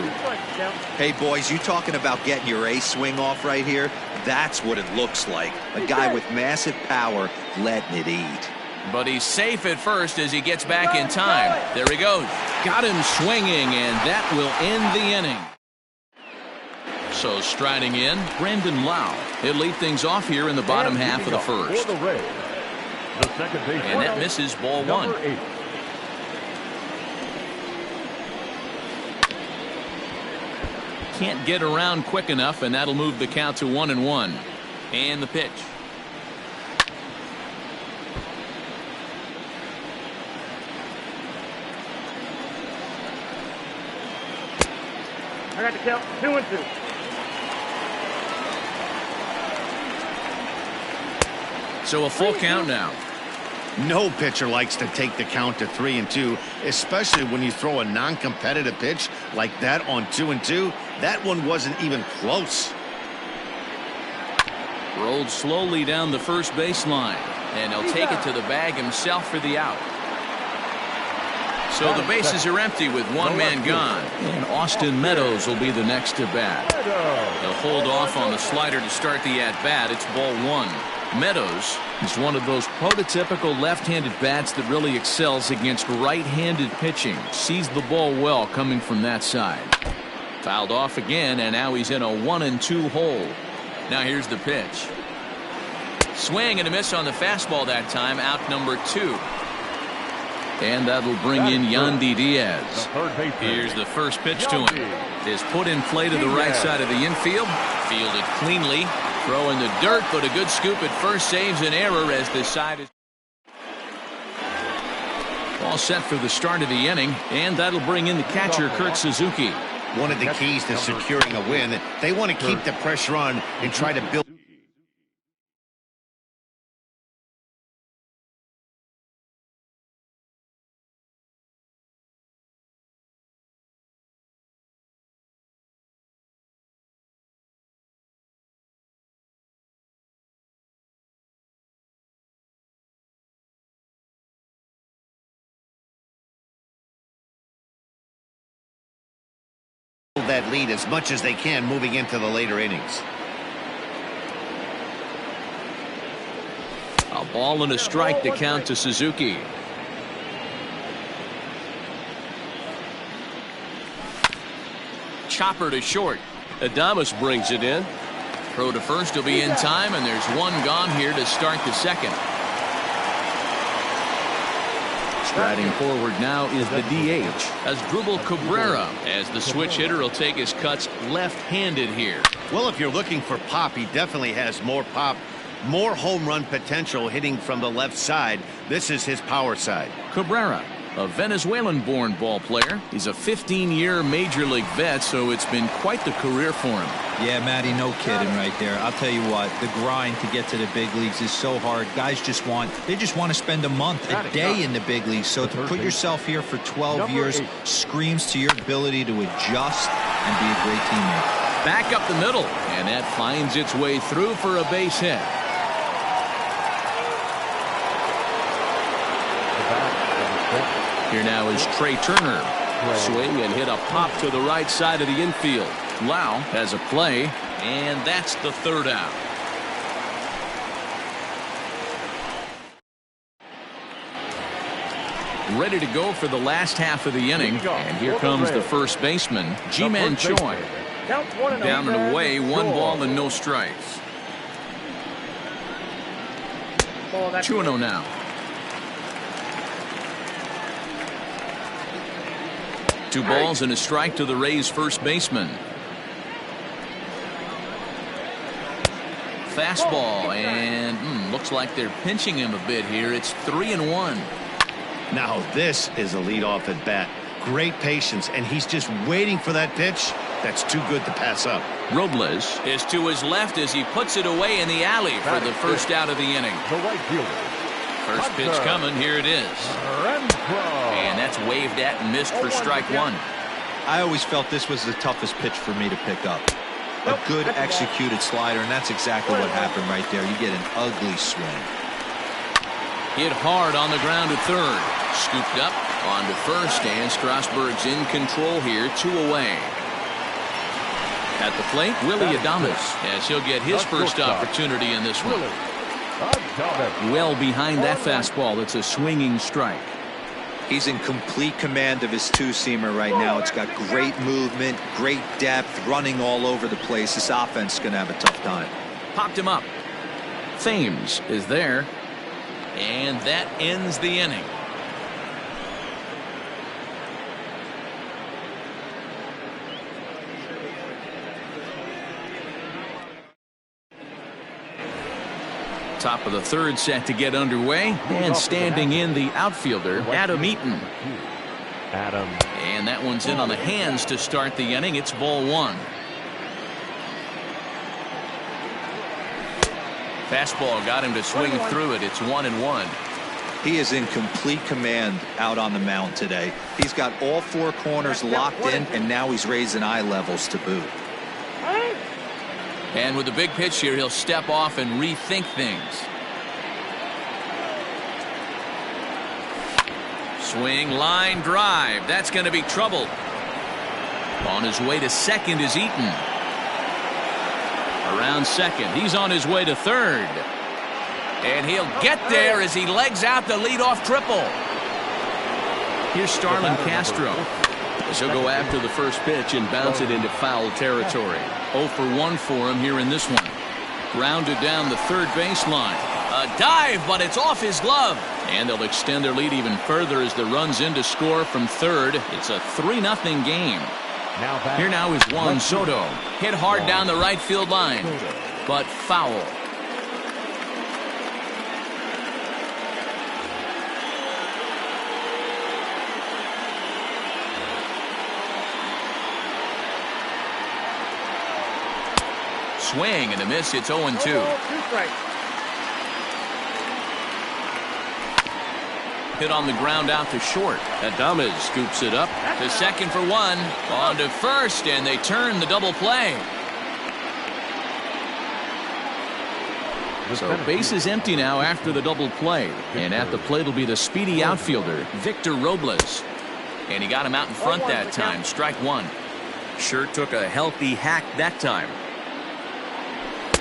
Hey, boys, you talking about getting your ace swing off right here? That's what it looks like. A guy with massive power letting it eat. But he's safe at first as he gets back in time. There he goes. Got him swinging, and that will end the inning. So striding in, Brandon Lau. He'll lead things off here in the bottom half of the first. And that misses ball one. Can't get around quick enough, and that'll move the count to 1-1. And the pitch. I got the count 2-2. So a full count now. No pitcher likes to take the count to 3-2, especially when you throw a non-competitive pitch like that on 2-2. That one wasn't even close. Rolled slowly down the first baseline, and he'll take it to the bag himself for the out. So the bases are empty with one man gone, and Austin Meadows will be the next to bat. They'll hold off on the slider to start the at-bat. It's ball one. Meadows is one of those prototypical left-handed bats that really excels against right-handed pitching. Sees the ball well coming from that side. Fouled off again, and now he's in a 1-2 hole. Now here's the pitch. Swing and a miss on the fastball that time. Out number two. And that'll bring in Yandy Diaz. Here's the first pitch to him. Is put in play to the right side of the infield. Fielded cleanly. Throw in the dirt, but a good scoop at first saves an error as the side is all set for the start of the inning, and that'll bring in the catcher, Kurt Suzuki. One of the keys to securing a win, they want to keep the pressure on and try to build. That lead as much as they can moving into the later innings. A ball and a strike to count to Suzuki. Chopper to short. Adames brings it in. Throw to first will be in time, and there's one gone here to start the second. Striding forward now is the DH, Asdrubal Cabrera, as the switch hitter will take his cuts left-handed here. Well, if you're looking for pop, he definitely has more pop, more home run potential hitting from the left side. This is his power side. Cabrera a Venezuelan-born ball player. He's a 15-year Major League vet, so it's been quite the career for him. Yeah, Matty, no kidding right there. I'll tell you what, the grind to get to the big leagues is so hard. Guys just want to spend a month, a day in the big leagues. So to put yourself here for 12 years screams to your ability to adjust and be a great teammate. Back up the middle, and that finds its way through for a base hit. Here now is Trey Turner. Swing and hit a pop to the right side of the infield. Lau has a play, and that's the third out. Ready to go for the last half of the inning, and here comes the first baseman, Ji-Man Choi. Down and away, 1 ball and no strikes. 2-0 now. Two balls and a strike to the Rays' first baseman. Fastball, and looks like they're pinching him a bit here. It's 3-1. Now this is a leadoff at bat. Great patience, and he's just waiting for that pitch. That's too good to pass up. Robles is to his left as he puts it away in the alley for the first out of the inning. The right fielder. First pitch coming. Here it is. And that's waved at and missed for strike one. I always felt this was the toughest pitch for me to pick up. A good executed slider, and that's exactly what happened right there. You get an ugly swing. Hit hard on the ground to third. Scooped up onto first, and Strasburg's in control here, 2 away. At the plate, Willie Adames, as he'll get his first opportunity in this one. Well behind that fastball. It's a swinging strike. He's in complete command of his two-seamer right now. It's got great movement, great depth, running all over the place. This offense is going to have a tough time. Popped him up. Thames is there, and that ends the inning. Top of the third set to get underway, and standing in the outfielder, Adam Eaton. And that one's in on the hands to start the inning. It's ball 1. Fastball got him to swing through it. It's 1-1. He is in complete command out on the mound today. He's got all 4 corners locked in, and now he's raising eye levels to boot. And with the big pitch here, he'll step off and rethink things. Swing, line drive. That's going to be trouble. On his way to second is Eaton. Around second. He's on his way to third. And he'll get there as he legs out the leadoff triple. Here's Starlin Castro. He'll go after the first pitch and bounce it into foul territory. 0 for 1 for him here in this one. Grounded down the third baseline. A dive, but it's off his glove. And they'll extend their lead even further as the run's in to score from third. It's a 3-0 game. Here now is Juan Soto. Hit hard down the right field line, but foul. Swing and a miss. It's 0-2. Hit on the ground out to short. Adames scoops it up to second for 1. On to first, and they turn the double play. So base is empty now after the double play. And at the plate will be the speedy outfielder, Victor Robles. And he got him out in front that time. Strike 1. Sure took a healthy hack that time.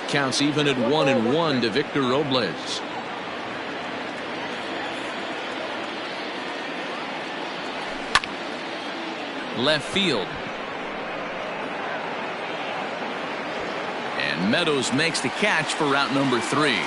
Counts even at 1-1 to Victor Robles. Left field. And Meadows makes the catch for route number 3.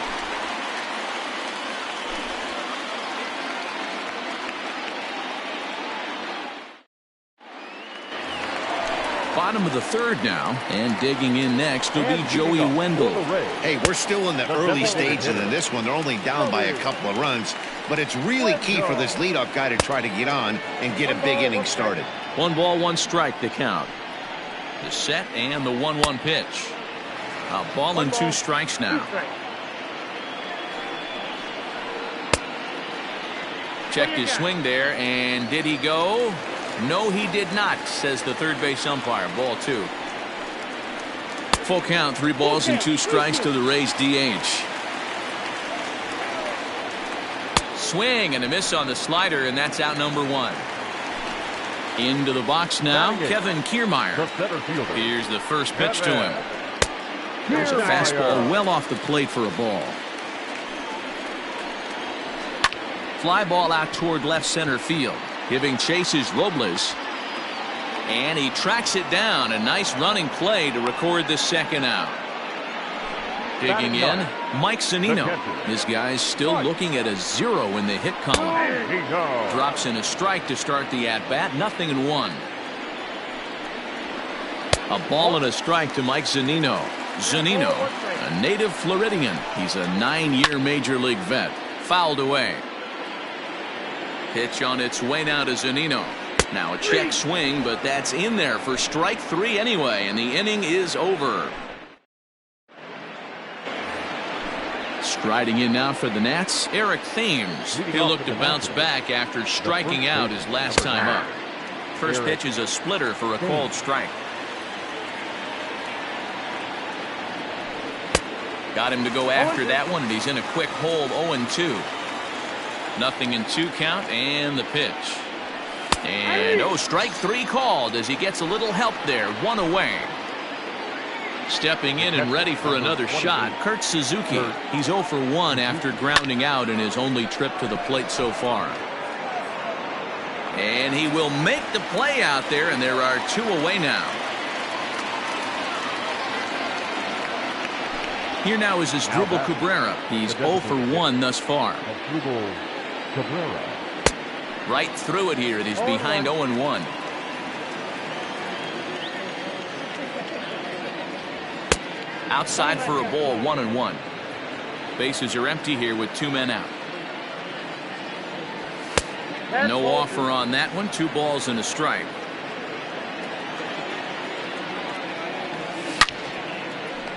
Bottom of the third now, and digging in next will be Joey Wendell. Hey, we're still in the early stages of this one. They're only down by a couple of runs, but it's really key for this leadoff guy to try to get on and get a big inning started. 1 ball, 1 strike to count. The set and the 1-1 pitch. A ball and 2 strikes now. Checked his swing there, and did he go? No, he did not, says the third base umpire. Ball 2. Full count, 3 balls and 2 strikes to the Rays DH. Swing and a miss on the slider, and that's out number 1. Into the box now, Kevin Kiermaier. Here's the first pitch to him. There's a fastball well off the plate for a ball. Fly ball out toward left center field. Giving chase is Robles. And he tracks it down. A nice running play to record the second out. Digging in, Mike Zunino. This guy's still looking at a 0 in the hit column. Drops in a strike to start the at-bat. 0-1. A ball and a strike to Mike Zunino. Zunino, a native Floridian. He's a 9-year Major League vet. Fouled away. Pitch on its way now to Zunino. Now a check swing, but that's in there for strike 3 anyway, and the inning is over. Striding in now for the Nats, Eric Thames. He'll look to bounce back after striking out his last time up. First pitch is a splitter for a called strike. Got him to go after that one, and he's in a quick hold. 0-2. 0-2 count, and the pitch. And strike 3 called as he gets a little help there. 1 away. Stepping in and ready for another shot, Kurt Suzuki. He's 0 for 1 after grounding out in his only trip to the plate so far. And he will make the play out there, and there are 2 away now. Here now is Asdrubal Cabrera. He's 0 for 1 thus far. Right through it here, and he's behind 0-1. Outside for a ball, 1-1. Bases are empty here with 2 men out. No offer on that one. 2 balls and a strike.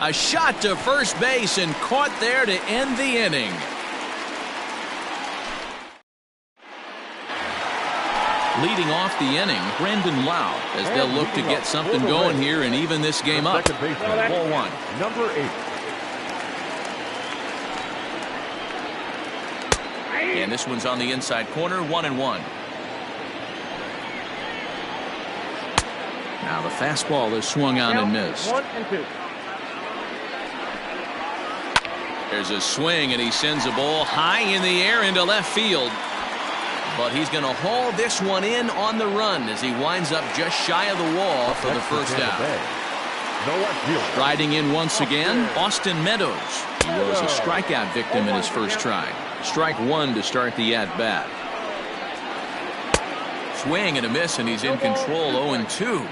A shot to first base and caught there to end the inning. Leading off the inning, Brandon Lau, as they'll look to get something going here and even this game up. Ball 1. Number 8. And this one's on the inside corner, 1-1. Now the fastball is swung on and missed. 1-2. There's a swing, and he sends a ball high in the air into left field. But he's going to haul this one in on the run as he winds up just shy of the wall for the first out. Striding in once again, Austin Meadows. He was a strikeout victim in his first try. Strike 1 to start the at-bat. Swing and a miss, and he's in control. 0-2.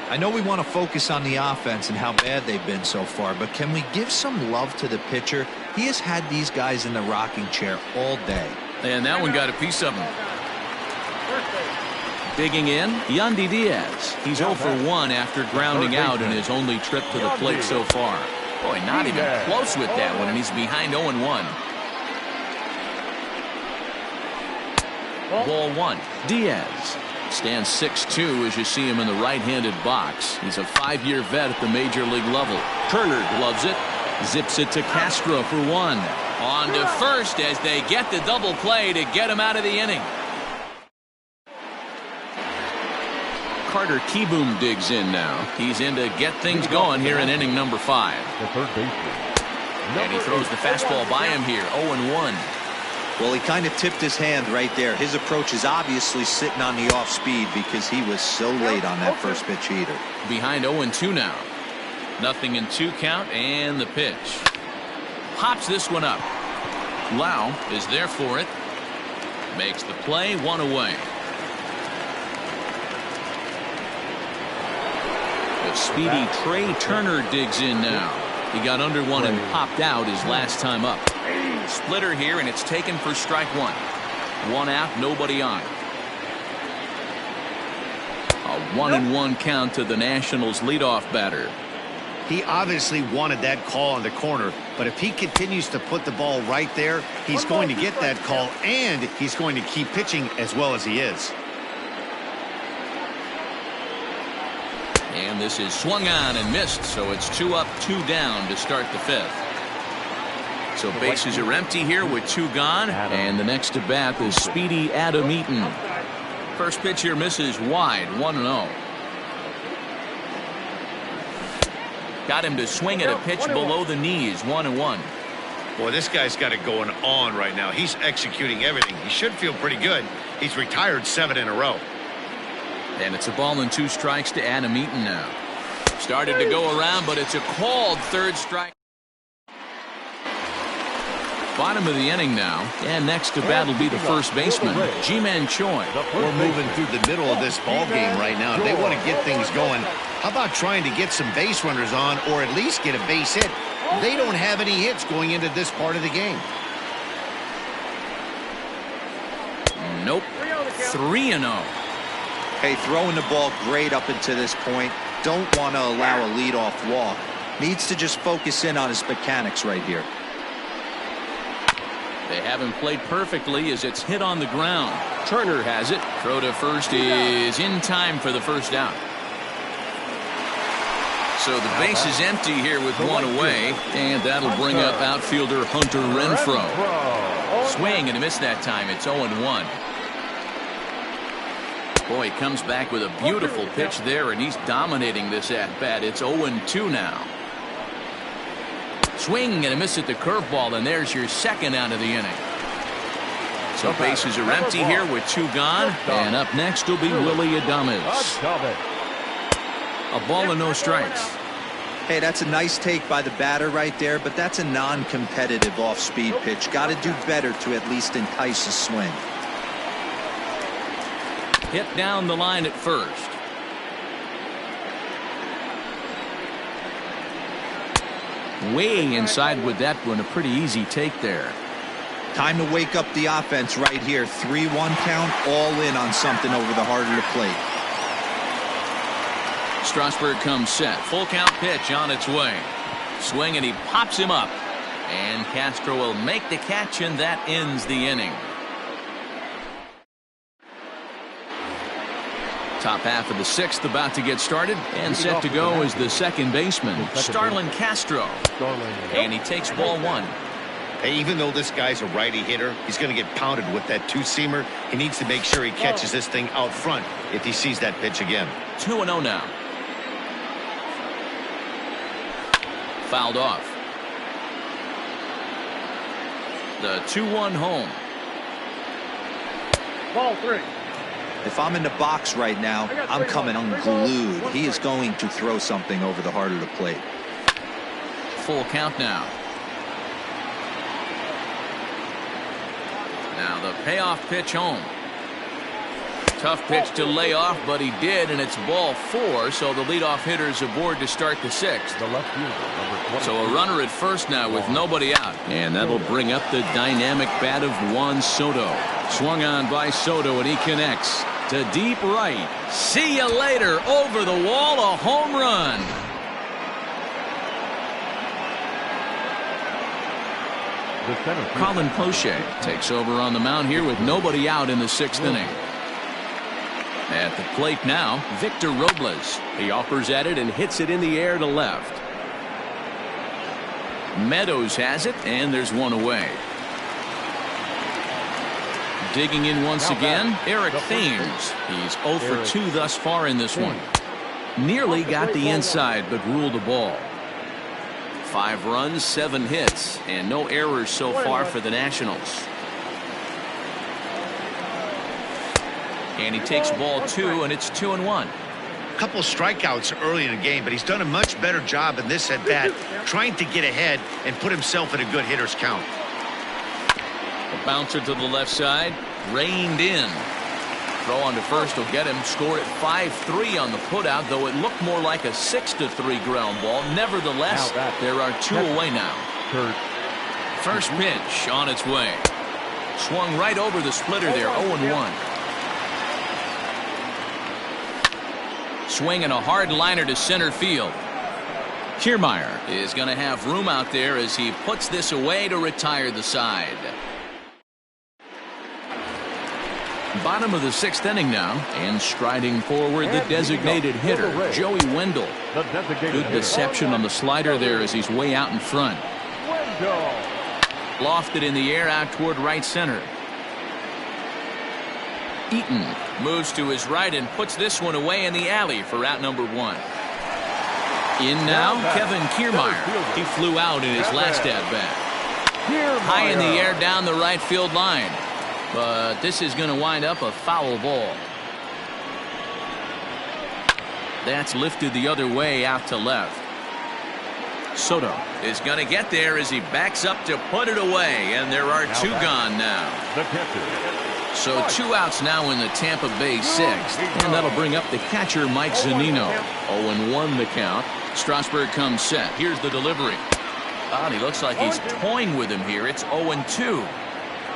I know we want to focus on the offense and how bad they've been so far, but can we give some love to the pitcher? He has had these guys in the rocking chair all day. And that one got a piece of him. Digging in, Yandy Diaz. He's 0 for 1 after grounding out in his only trip to the plate so far. Boy, not even close with that one, and he's behind 0-1. Ball 1. Diaz stands 6'2" as you see him in the right-handed box. He's a 5-year vet at the major league level. Turner gloves it, zips it to Castro for 1. On to first as they get the double play to get him out of the inning. Carter Kieboom digs in now. He's in to get things going here in inning number 5. The third baseman. And he throws the fastball by him here. 0-1. Well, he kind of tipped his hand right there. His approach is obviously sitting on the off speed because he was so late on that first pitch either. Behind 0-2 now. 0-2 count, and the pitch. Pops this one up. Lau is there for it. Makes the play, 1 away. Speedy Trey Turner digs in now. He got under one and popped out his last time up. Splitter here, and it's taken for strike one. One out, nobody on. A 1-1 count to the Nationals leadoff batter. He obviously wanted that call on the corner, but if he continues to put the ball right there, he's going to get that call, and he's going to keep pitching as well as he is. And this is swung on and missed, so it's 2 up, 2 down to start the 5th. So bases are empty here with 2 gone, and the next to bat is Speedy Adam Eaton. First pitch here misses wide, 1-0. Got him to swing at a pitch below the knees, 1-1. Boy, this guy's got it going on right now. He's executing everything. He should feel pretty good. He's retired 7 in a row. And it's a ball and 2 strikes to Adam Eaton now. Started to go around, but it's a called 3rd strike. Bottom of the inning now, and next to bat will be the first baseman, Ji-Man Choi. We're moving through the middle of this ball game right now. They want to get things going. How about trying to get some base runners on, or at least get a base hit? They don't have any hits going into this part of the game. Nope. 3-0. Hey, throwing the ball great up until this point. Don't want to allow a leadoff walk. Needs to just focus in on his mechanics right here. They haven't played perfectly as it's hit on the ground. Turner has it. Throw to first is in time for the first out. So the base is empty here with 1 away, and that'll bring up outfielder Hunter Renfroe. Swing and a miss that time. It's 0-1. Boy, he comes back with a beautiful pitch there, and he's dominating this at-bat. It's 0-2 now. Swing and a miss at the curveball, and there's your second out of the inning. So bases are empty here with 2 gone, and up next will be Willie Adames. A ball and no strikes. Hey, that's a nice take by the batter right there, but that's a non-competitive off-speed pitch. Got to do better to at least entice a swing. Hit down the line at first. Way inside with that one. A pretty easy take there. Time to wake up the offense right here. 3-1 count, all in on something over the heart of the plate. Strasburg comes set. Full count pitch on its way. Swing and he pops him up. And Castro will make the catch, and that ends the inning. Top half of the 6th about to get started, and set to go is the second baseman, Starlin Castro. And he takes ball 1. Hey, even though this guy's a righty hitter, he's going to get pounded with that 2-seamer. He needs to make sure he catches this thing out front if he sees that pitch again. 2-0 now. Fouled off. The 2-1 home. Ball 3. If I'm in the box right now, I'm coming unglued. He is going to throw something over the heart of the plate. Full count now. Now the payoff pitch home. Tough pitch to lay off, but he did, and it's ball 4, so the leadoff hitter's aboard to start the 6th. So a runner at first now with nobody out, and that'll bring up the dynamic bat of Juan Soto. Swung on by Soto, and he connects to deep right. See you later. Over the wall, a home run. Colin Poche takes over on the mound here with nobody out in the 6th inning. At the plate now, Victor Robles. He offers at it and hits it in the air to left. Meadows has it, and there's 1 away. Digging in once again, Eric Thames. He's 0 for 2 thus far in this one. Nearly got the inside, but ruled a ball. 5 runs, 7 hits, and no errors so far for the Nationals. And he takes ball 2, and it's 2-1. A couple strikeouts early in the game, but he's done a much better job in this at-bat, trying to get ahead and put himself in a good hitter's count. A bouncer to the left side, reined in. Throw on to first will get him. Score at 5-3 on the putout, though it looked more like a 6-3 ground ball. Nevertheless, there are 2 away now. First pitch on its way. Swung right over the splitter there, 0-1. Swinging a hard liner to center field. Kiermaier is going to have room out there as he puts this away to retire the side. Bottom of the 6th inning now, and striding forward the designated hitter, Joey Wendell. Good deception on the slider there as he's way out in front. Lofted in the air out toward right center. Eaton moves to his right and puts this one away in the alley for out number 1. In now, Kevin Kiermaier. He flew out in his last at-bat. High in the air down the right field line. But this is going to wind up a foul ball. That's lifted the other way out to left. Soto is going to get there as he backs up to put it away, and there are 2 gone now. So 2 outs now in the Tampa Bay 6th, and that'll bring up the catcher Mike Zunino. 0-1 the count. Strasburg comes set. Here's the delivery. Oh, he looks like he's toying with him here. It's 0-2.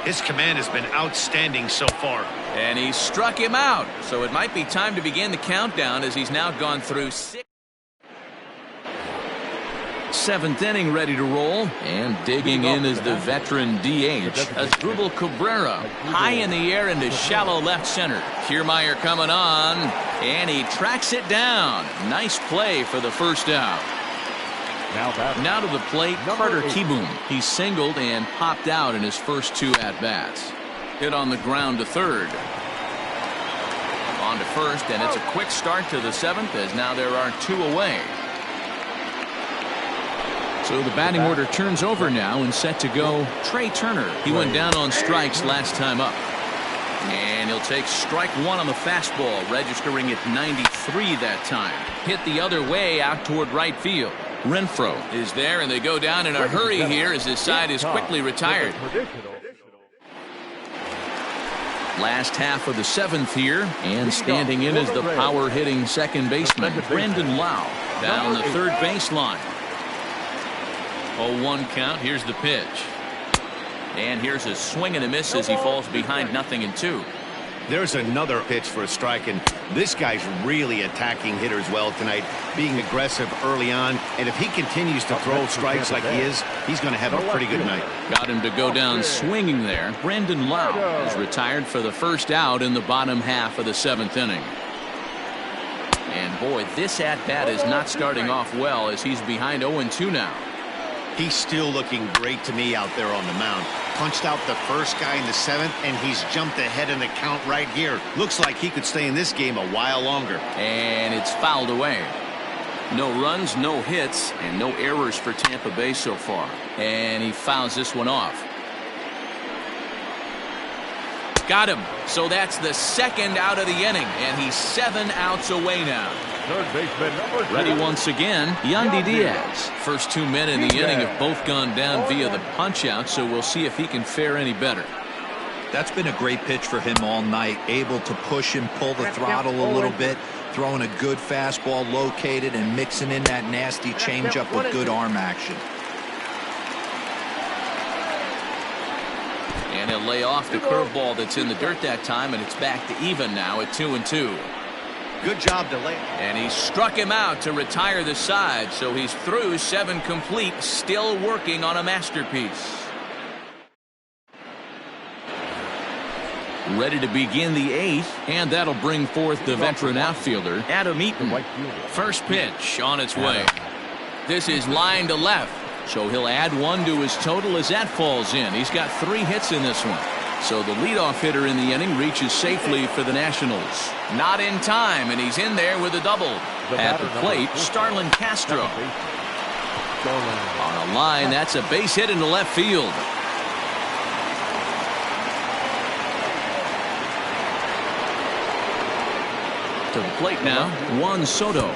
His command has been outstanding so far. And he struck him out. So it might be time to begin the countdown as he's now gone through 6. 7th inning ready to roll, and digging in is the veteran DH, Asdrubal Cabrera. High in the air into shallow left center. Kiermaier coming on, and he tracks it down. Nice play for the first out. Now to the plate, Carter Kieboom. He singled and popped out in his first 2 at-bats. Hit on the ground to third. On to first, and it's a quick start to the 7th as now there are 2 away. So the batting order turns over now and set to go Trey Turner. He went down on strikes last time up. And he'll take strike 1 on the fastball, registering at 93 that time. Hit the other way out toward right field. Renfroe is there, and they go down in a hurry here as his side is quickly retired. Last half of the 7th here, and standing in is the power-hitting second baseman, Brandon Lau, down the third baseline. 0-1 count. Here's the pitch. And here's a swing and a miss as he falls behind 0-2. There's another pitch for a strike, and this guy's really attacking hitters well tonight, being aggressive early on, and if he continues to throw strikes like he is, he's going to have a pretty good night. Got him to go down swinging there. Brandon Lau is retired for the first out in the bottom half of the 7th inning. And boy, this at-bat is not starting off well as he's behind 0-2 now. He's still looking great to me out there on the mound. Punched out the first guy in the 7th, and he's jumped ahead in the count right here. Looks like he could stay in this game a while longer. And it's fouled away. No runs, no hits, and no errors for Tampa Bay so far. And he fouls this one off. Got him. So that's the 2nd out of the inning, and he's 7 outs away now. Third baseman number 2. Ready once again, Yandy Diaz. First 2 men in the inning have both gone down via the punch-out, so we'll see if he can fare any better. That's been a great pitch for him all night. Able to push and pull the throttle a little bit, throwing a good fastball located and mixing in that nasty changeup with good arm action. And he'll lay off the curveball that's in the dirt that time, and it's back to even now at 2-2. Good job to lay. And he struck him out to retire the side, so he's through 7 complete, still working on a masterpiece. Ready to begin the 8th, and that'll bring forth the veteran outfielder, Adam Eaton. First pitch on its way. This is line to left, so he'll add 1 to his total as that falls in. He's got 3 hits in this one. So the leadoff hitter in the inning reaches safely for the Nationals. Not in time, and he's in there with a double. At the plate, Starlin Castro. On a line, that's a base hit into left field. To the plate now, Juan Soto.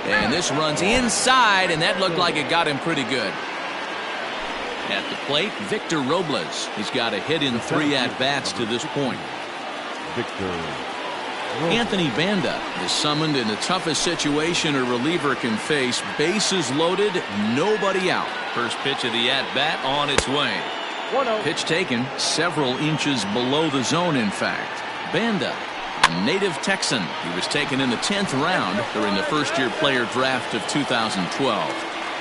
And this runs inside, and that looked like it got him pretty good. At the plate, Victor Robles. He's got a hit in 3 at-bats to this point. Victor Anthony Banda is summoned in the toughest situation a reliever can face. Bases loaded, nobody out. First pitch of the at-bat on its way. 1-0. Pitch taken several inches below the zone, in fact. Banda, a native Texan. He was taken in the 10th round during the first-year player draft of 2012.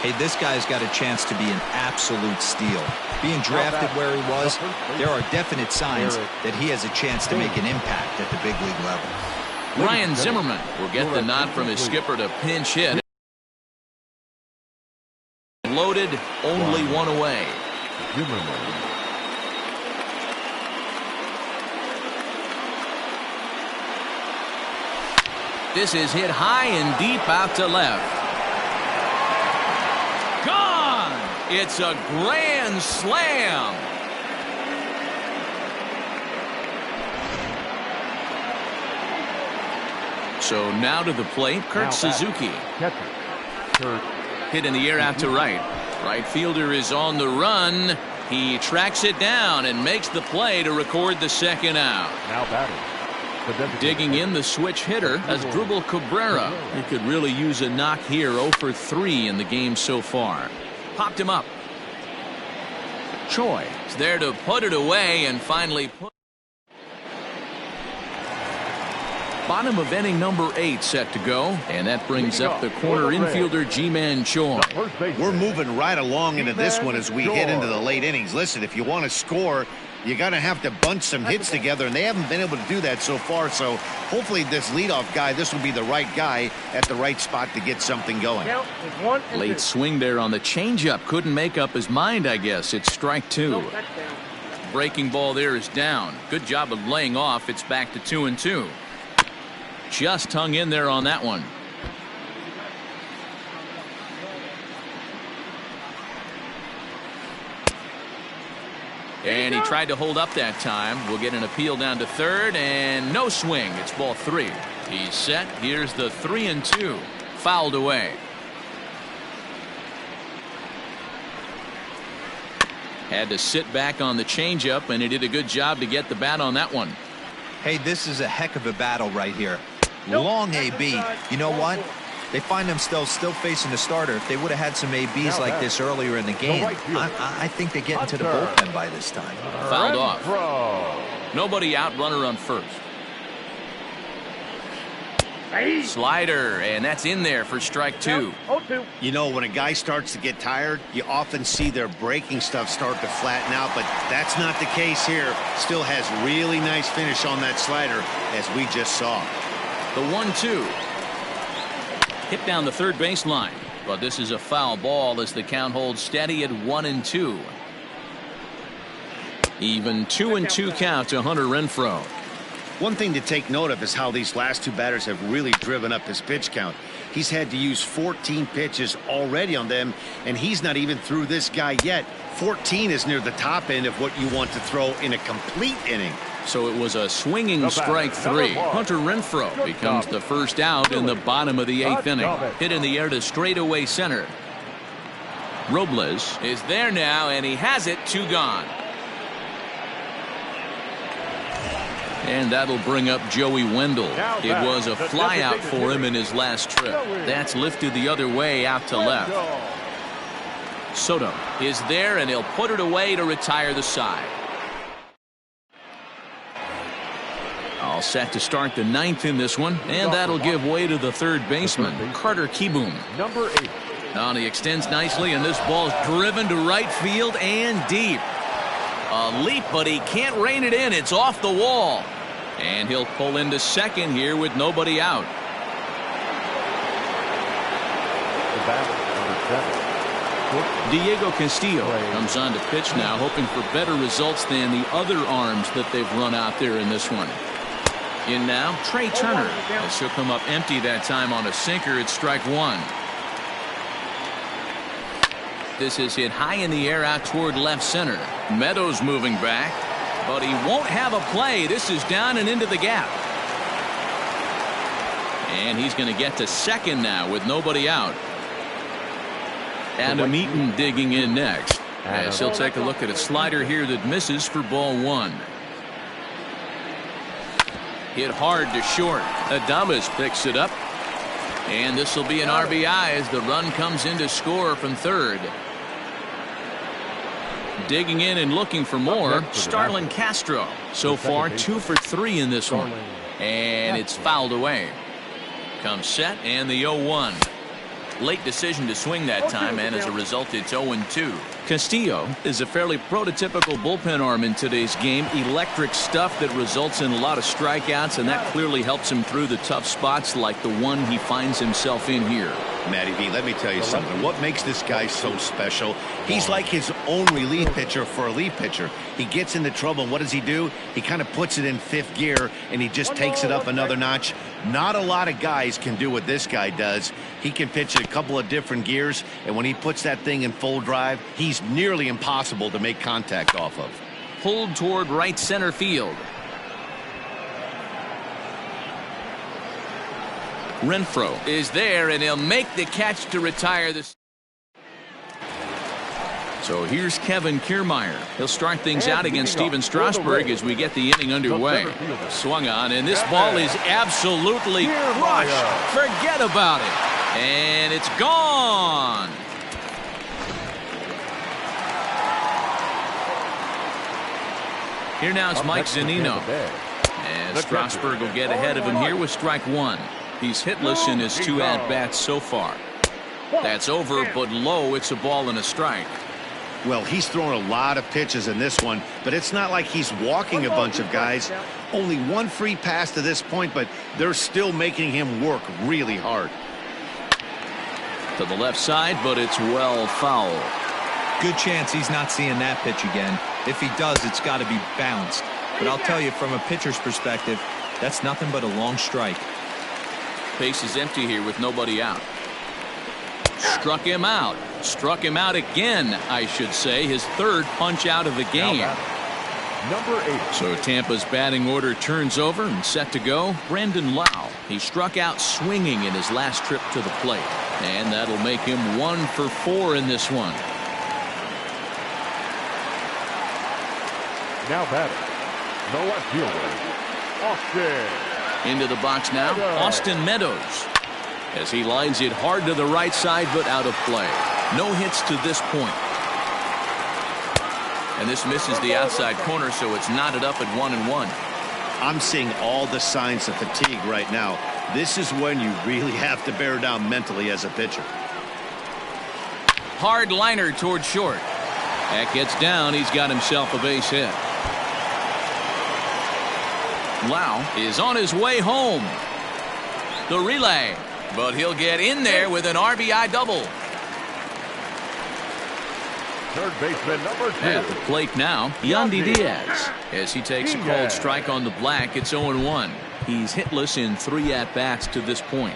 Hey, this guy's got a chance to be an absolute steal. Being drafted where he was, there are definite signs that he has a chance to make an impact at the big league level. Ryan Zimmerman will get the nod from his skipper to pinch hit. Loaded, only one away. This is hit high and deep out to left. Gone! It's a grand slam. So now to the plate, Kurt Suzuki. Hit in the air out to right. Right fielder is on the run. He tracks it down and makes the play to record the second out. Now batting. Digging in the switch hitter as Drupal Cabrera. He could really use a knock here. 0 for 3 in the game so far. Popped him up. Choi is there to put it away and finally put. Bottom of inning number 8 set to go, and that brings up the corner infielder Ji-Man Choi. We're moving right along into this one as we head into the late innings. Listen, if you want to score, you got to have to bunch some hits together, and they haven't been able to do that so far. So hopefully this leadoff guy, this will be the right guy at the right spot to get something going. Late swing there on the changeup. Couldn't make up his mind, I guess. It's strike 2. Breaking ball there is down. Good job of laying off. It's back to 2-2. Just hung in there on that one. And he tried to hold up that time. We'll get an appeal down to third, and no swing. It's ball 3. He's set. Here's the 3-2. Fouled away. Had to sit back on the changeup, and he did a good job to get the bat on that one. Hey, this is a heck of a battle right here. Long AB. You know what? They find themselves still facing the starter. If they would have had some ABs like this earlier in the game, I think they get into the bullpen by this time. Fouled off. Nobody out, runner on first. Slider, and that's in there for strike 2. You know, when a guy starts to get tired, you often see their breaking stuff start to flatten out, but that's not the case here. Still has really nice finish on that slider, as we just saw. The 1-2. Hit down the third baseline, but this is a foul ball as the count holds steady at 1-2. Even 2-2 count to Hunter Renfroe. One thing to take note of is how these last 2 batters have really driven up his pitch count. He's had to use 14 pitches already on them, and he's not even through this guy yet. 14 is near the top end of what you want to throw in a complete inning. So it was a swinging strike 3. Hunter Renfroe becomes the first out in the bottom of the 8th inning. Hit in the air to straightaway center. Robles is there now, and he has it. 2 gone. And that'll bring up Joey Wendell. It was a fly out for him in his last trip. That's lifted the other way out to left. Soto is there, and he'll put it away to retire the side. All set to start the 9th in this one, and that'll give way to the third baseman, Carter Kieboom. Number 8. Now he extends nicely, and this ball's driven to right field and deep. A leap, but he can't rein it in. It's off the wall. And he'll pull into second here with nobody out. The batter, number 7. Diego Castillo comes on to pitch now, hoping for better results than the other arms that they've run out there in this one. In now, Trey Turner. As he'll come up empty that time on a sinker. It's strike 1. This is hit high in the air out toward left center. Meadows moving back, but he won't have a play. This is down and into the gap. And he's going to get to second now with nobody out. Adam Eaton digging in next. As he'll take a look at a slider here that misses for ball 1. Hit hard to short. Adames picks it up. And this will be an RBI as the run comes in to score from third. Digging in and looking for more, Starlin Castro. So far, 2 for 3 in this one. And it's fouled away. Comes set and the 0-1. Late decision to swing that time, and as a result, it's 0-2. Castillo is a fairly prototypical bullpen arm in today's game. Electric stuff that results in a lot of strikeouts, and that clearly helps him through the tough spots like the one he finds himself in here. Matty V, let me tell you something. What makes this guy so special? He's like his own relief pitcher for a relief pitcher. He gets into trouble, and what does he do? He kind of puts it in 5th gear, and he just takes it up another notch. Not a lot of guys can do what this guy does. He can pitch it a couple of different gears, and when he puts that thing in full drive, he's nearly impossible to make contact off of. Pulled toward right center field. Renfroe is there, and he'll make the catch to retire this. So here's Kevin Kiermaier. He'll start things out against Steven Strasburg as we get the inning underway. Swung on, and this ball is absolutely crushed. Forget about it. And it's gone. Here now is Mike Zunino. And Strasburg will get ahead of him here with strike 1. He's hitless in his 2 at-bats so far. That's over, but low. It's a ball and a strike. Well, he's thrown a lot of pitches in this one, but it's not like he's walking a bunch of guys. Only 1 free pass to this point, but they're still making him work really hard. To the left side, but it's well foul. Good chance he's not seeing that pitch again. If he does, it's got to be bounced. But I'll tell you, from a pitcher's perspective, that's nothing but a long strike. Base is empty here with nobody out. Struck him out. Struck him out again, I should say. His 3rd punch out of the game. Number 8. So Tampa's batting order turns over and set to go. Brandon Lau. He struck out swinging in his last trip to the plate. And that'll make him 1 for 4 in this one. Now batting. The left fielder, Austin. Into the box now, Austin Meadows. As he lines it hard to the right side, but out of play. No hits to this point. And this misses the outside corner, so it's knotted up at 1-1. I'm seeing all the signs of fatigue right now. This is when you really have to bear down mentally as a pitcher. Hard liner toward short. That gets down. He's got himself a base hit. Lau is on his way home. The relay, but he'll get in there with an RBI double. Third baseman number 2. At the plate now, Yandy Diaz. As he takes a cold strike on the black, it's 0-1. He's hitless in 3 at-bats to this point.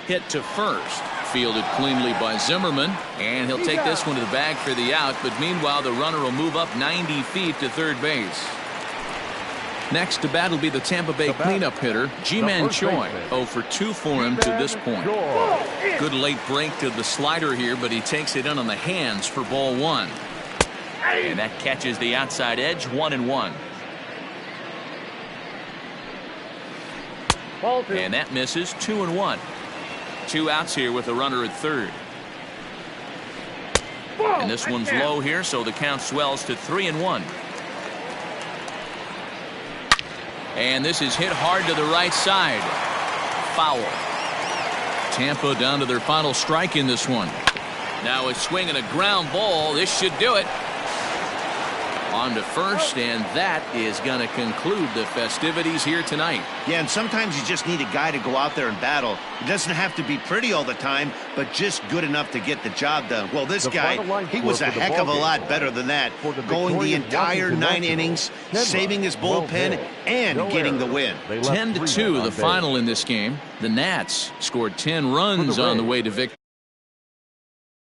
Hit to first. Fielded cleanly by Zimmerman, and he'll take this one to the bag for the out, but meanwhile the runner will move up 90 feet to third base. Next to bat will be the Tampa Bay cleanup hitter, Ji-Man Choi. 0 for 2 for him to this point. Good late break to the slider here, but he takes it in on the hands for ball 1. And that catches the outside edge, 1-1. And that misses, 2-1. 2 outs here with a runner at third. And this one's low here, so the count swells to 3-1. And this is hit hard to the right side. Foul. Tampa down to their final strike in this one. Now a swing and a ground ball. This should do it. On to first, and that is going to conclude the festivities here tonight. Yeah, and sometimes you just need a guy to go out there and battle. It doesn't have to be pretty all the time, but just good enough to get the job done. Well, this guy, he was a heck of a lot better than that. Going the entire 9 innings, saving his bullpen, and getting the win. 10-2 the final in this game. The Nats scored 10 runs on the way to victory.